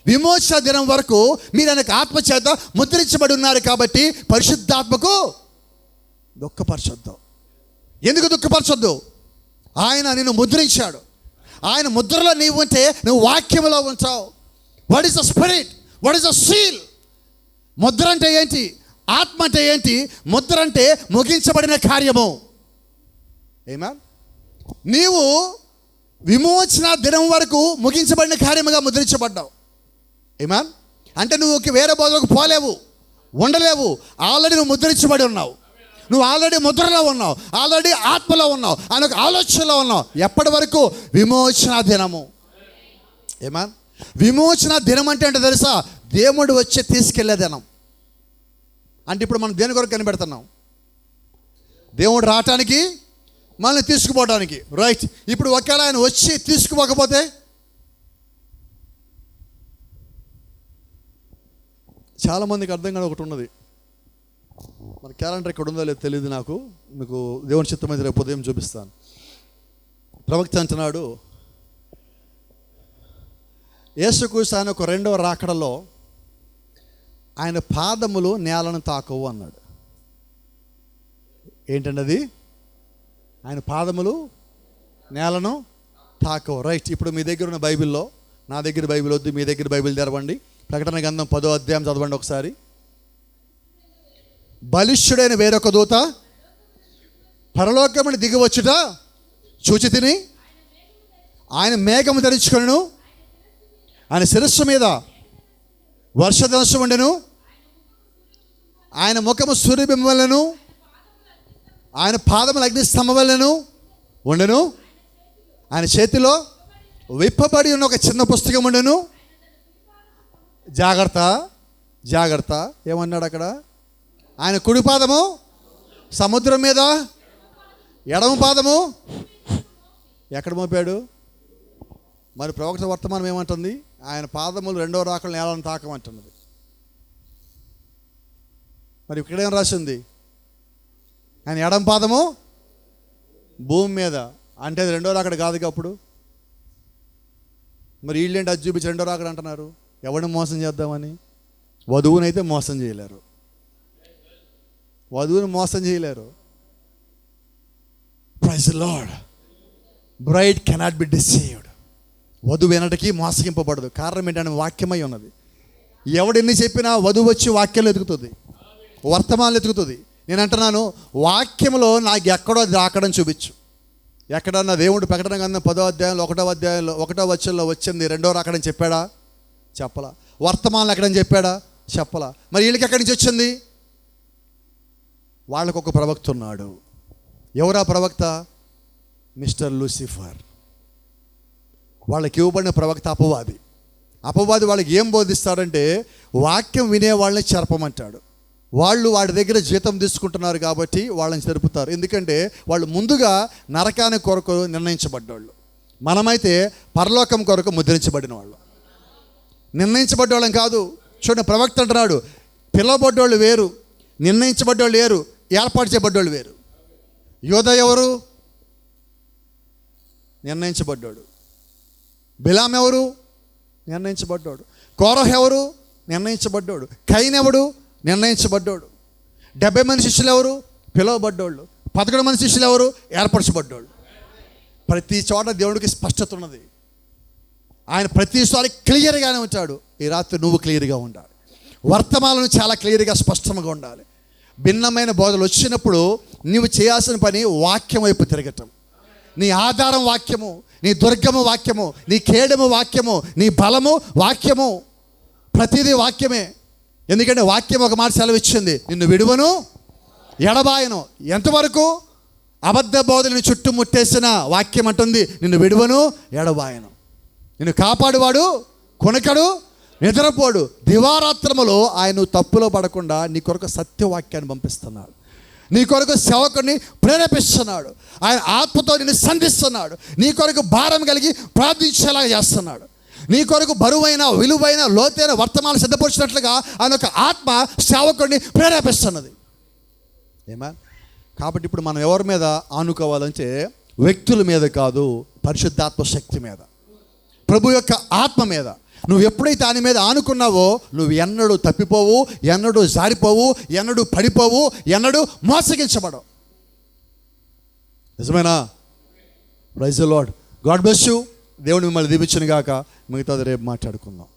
విమోచన దినం వరకు మీరు ఆయనకు ఆత్మ చేత ముద్రించబడి ఉన్నారు కాబట్టి పరిశుద్ధాత్మకు దుఃఖపరచొద్దు. ఎందుకు దుఃఖపరచొద్దు? ఆయన నిన్ను ముద్రించాడు. ఆయన ముద్రలో నీవు ఉంటే నువ్వు వాక్యంలో ఉంటావు. What is the spirit? What is the seal? Mudra అంటే ఏంటి? ఆత్మ అంటే ఏంటి? ముద్ర అంటే ముగించబడిన కార్యము. ఏమా, నీవు విమోచన దినం వరకు ముగించబడిన కార్యముగా ముద్రించబడ్డావు. ఏమా అంటే నువ్వు వేరే బోధకు పోలేవు, ఉండలేవు. ఆల్రెడీ నువ్వు ముద్రించబడి ఉన్నావు. నువ్వు ఆల్రెడీ ముద్రలో ఉన్నావు, ఆల్రెడీ ఆత్మలో ఉన్నావు, ఆయన ఒక ఆలోచనలో ఉన్నావు. ఎప్పటి వరకు? విమోచన దినము. ఏమా, విమోచన దినం అంటే ఏంటో తెలుసా? దేవుడు వచ్చి తీసుకెళ్లే దినం. అంటే ఇప్పుడు మనం దేని కొరకు కనిపెడుతున్నాం? దేవుడు రావటానికి, మనల్ని తీసుకుపోవడానికి. రైట్. ఇప్పుడు ఒకవేళ ఆయన వచ్చి తీసుకుపోకపోతే, చాలామందికి అర్థం కాని ఒకటి ఉన్నది. మన క్యాలెండర్ ఇక్కడ ఉందో లేదో తెలియదు నాకు, మీకు దేవుని చిత్తమైతే రేపు ఉదయం చూపిస్తాను. ప్రవక్త అంటున్నాడు, యేసుక్రీస్తు ఆయన ఒక రెండవ రాకడలో ఆయన పాదములు నేలను తాకవు అన్నాడు. ఏంటండి అది? ఆయన పాదములు నేలను తాకవు. రైట్. ఇప్పుడు మీ దగ్గర ఉన్న బైబిల్లో, నా దగ్గర బైబిల్ వద్దు, మీ దగ్గర బైబిల్ తెరవండి. ప్రకటన గ్రంథం 10వ అధ్యాయం చదవండి ఒకసారి. బలిష్ఠుడైన వేరొక దూత పరలోకముని దిగి వచ్చుట చూచి తిని, ఆయన మేఘము ధరించుకొనెను, ఆయన శిరస్సు మీద వర్షధనుస్సు ఉండెను, ఆయన ముఖము సూర్యబింబం వలెను, ఆయన పాదములు అగ్నిస్తంభం వలెను ఉండెను, ఆయన చేతిలో విప్పబడి ఉన్న ఒక చిన్న పుస్తకం ఉండెను. జాగ్రత్త, జాగ్రత్త. ఏమన్నాడు అక్కడ? ఆయన కుడి పాదము సముద్రం మీద, ఎడమ పాదము ఎక్కడ మోపాడు? మరి ప్రవక్త వర్తమానం ఏమంటుంది? ఆయన పాదములు రెండవ రాకడ నేలను తాకమంటున్నది. మరి ఇక్కడేం రాసింది? ఆయన ఎడమ పాదము భూమి మీద, అంటే అది రెండో రాకడ కాదుగా అప్పుడు. మరి వీళ్ళేంటి అది చూపించి రెండో రాకడ అంటున్నారు? ఎవరిని మోసం చేద్దామని? వధువునైతే మోసం చేయలేరు, వధువుని మోసం చేయలేరు. Praise the Lord. Bride cannot be deceived. వధువు ఎన్నటికీ మోసగింపబడదు. కారణం ఏంటంటే వాక్యమై ఉన్నది. ఎవడెన్ని చెప్పినా వధువు వచ్చి వాక్యాలు ఎదుగుతుంది, వర్తమానాలు ఎదుగుతుంది. నేను అంటున్నాను, వాక్యంలో నాకు ఎక్కడో అది రాకడం చూపించు. ఎక్కడన్నా దేవుడు ప్రకటన గ్రంథం 10వ అధ్యాయంలో 1వ వచనంలో వచ్చింది రెండో రాకడని చెప్పాడా? చెప్పలా. వర్తమానాలు ఎక్కడని చెప్పాడా? చెప్పలా. మరి వీళ్ళకి ఎక్కడి నుంచి వచ్చింది? వాళ్ళకు ఒక ప్రవక్త ఉన్నాడు. ఎవరా ప్రవక్త? Mister Lucifer. వాళ్ళకి ఇవ్వబడిన ప్రవక్త అపవాది. అపవాది వాళ్ళకి ఏం బోధిస్తాడంటే వాక్యం వినే వాళ్ళని చెరపమంటాడు. వాళ్ళు వాడి దగ్గర జీతం తీసుకుంటున్నారు కాబట్టి వాళ్ళని చెరుపుతారు. ఎందుకంటే వాళ్ళు ముందుగా నరకానికి కొరకు నిర్ణయించబడ్డవాళ్ళు. మనమైతే పరలోకం కొరకు ముద్రించబడిన వాళ్ళు. నిర్ణయించబడ్డవాళ్ళం కాదు. చూడండి, ప్రవక్త అంటున్నాడు, పిలవబడ్డోళ్ళు వేరు, నిర్ణయించబడ్డోళ్ళు వేరు, ఏర్పాటు చేయబడ్డోళ్ళు వేరు. యోధ ఎవరు? నిర్ణయించబడ్డాడు. బిలాం ఎవరు? నిర్ణయించబడ్డాడు. కోరహ్ ఎవరు? నిర్ణయించబడ్డాడు. కయీన్ ఎవడు? నిర్ణయించబడ్డాడు. 70 మంది శిష్యులు ఎవరు? పిలువబడ్డోళ్ళు. 11 మంది శిష్యులు ఎవరు? ఏర్పరచబడ్డోళ్ళు. ప్రతి చోట దేవుడికి స్పష్టత ఉన్నది. ఆయన ప్రతిసారి క్లియర్గానే ఉంటాడు. ఈ రాత్రి నువ్వు క్లియర్గా ఉండాలి. వర్తమానం చాలా క్లియర్గా స్పష్టంగా ఉండాలి. భిన్నమైన బోధలు వచ్చినప్పుడు నువ్వు చేయాల్సిన పని వాక్యం వైపు తిరగటం. నీ ఆధారం వాక్యము, నీ దుర్గము వాక్యము, నీ కేడము వాక్యము, నీ బలము వాక్యము. ప్రతిదీ వాక్యమే. ఎందుకంటే వాక్యం ఒక మాట సెలవిచ్చింది, నిన్ను విడువను ఎడబాయను. ఎంతవరకు? అబద్ధ బోధలను చుట్టుముట్టేసిన వాక్యం అంటుంది, నిన్ను విడువను ఎడబాయను. నిన్ను కాపాడువాడు కొనకడు, నిద్రపోడు. దివారాత్రములో ఆయన తప్పులో పడకుండా నీ కొరకు సత్యవాక్యాన్ని పంపిస్తున్నాడు. నీ కొరకు సేవకుడిని ప్రేరేపిస్తున్నాడు. ఆయన ఆత్మతో నిన్ను సంధిస్తున్నాడు. నీ కొరకు భారం కలిగి ప్రార్థించేలాగా చేస్తున్నాడు. నీ కొరకు బరువైన, విలువైన, లోతైన వర్తమానం సిద్ధపరిచినట్లుగా ఆయన ఒక ఆత్మ సేవకుడిని ప్రేరేపిస్తున్నది. ఏమా? కాబట్టి ఇప్పుడు మనం ఎవరి మీద ఆనుకోవాలంటే వ్యక్తుల మీద కాదు, పరిశుద్ధాత్మ శక్తి మీద, ప్రభు యొక్క ఆత్మ మీద. నువ్వు ఎప్పుడైతే దాని మీద ఆనుకున్నావో నువ్వు ఎన్నడూ తప్పిపోవు, ఎన్నడూ జారిపోవు, ఎన్నడూ పడిపోవు, ఎన్నడూ మోసగించబడవు. నిజమేనా? Praise the Lord. God bless you. దేవుడు మిమ్మల్ని దీవించును గాక. మిగతాది రేపు మాట్లాడుకుందాం.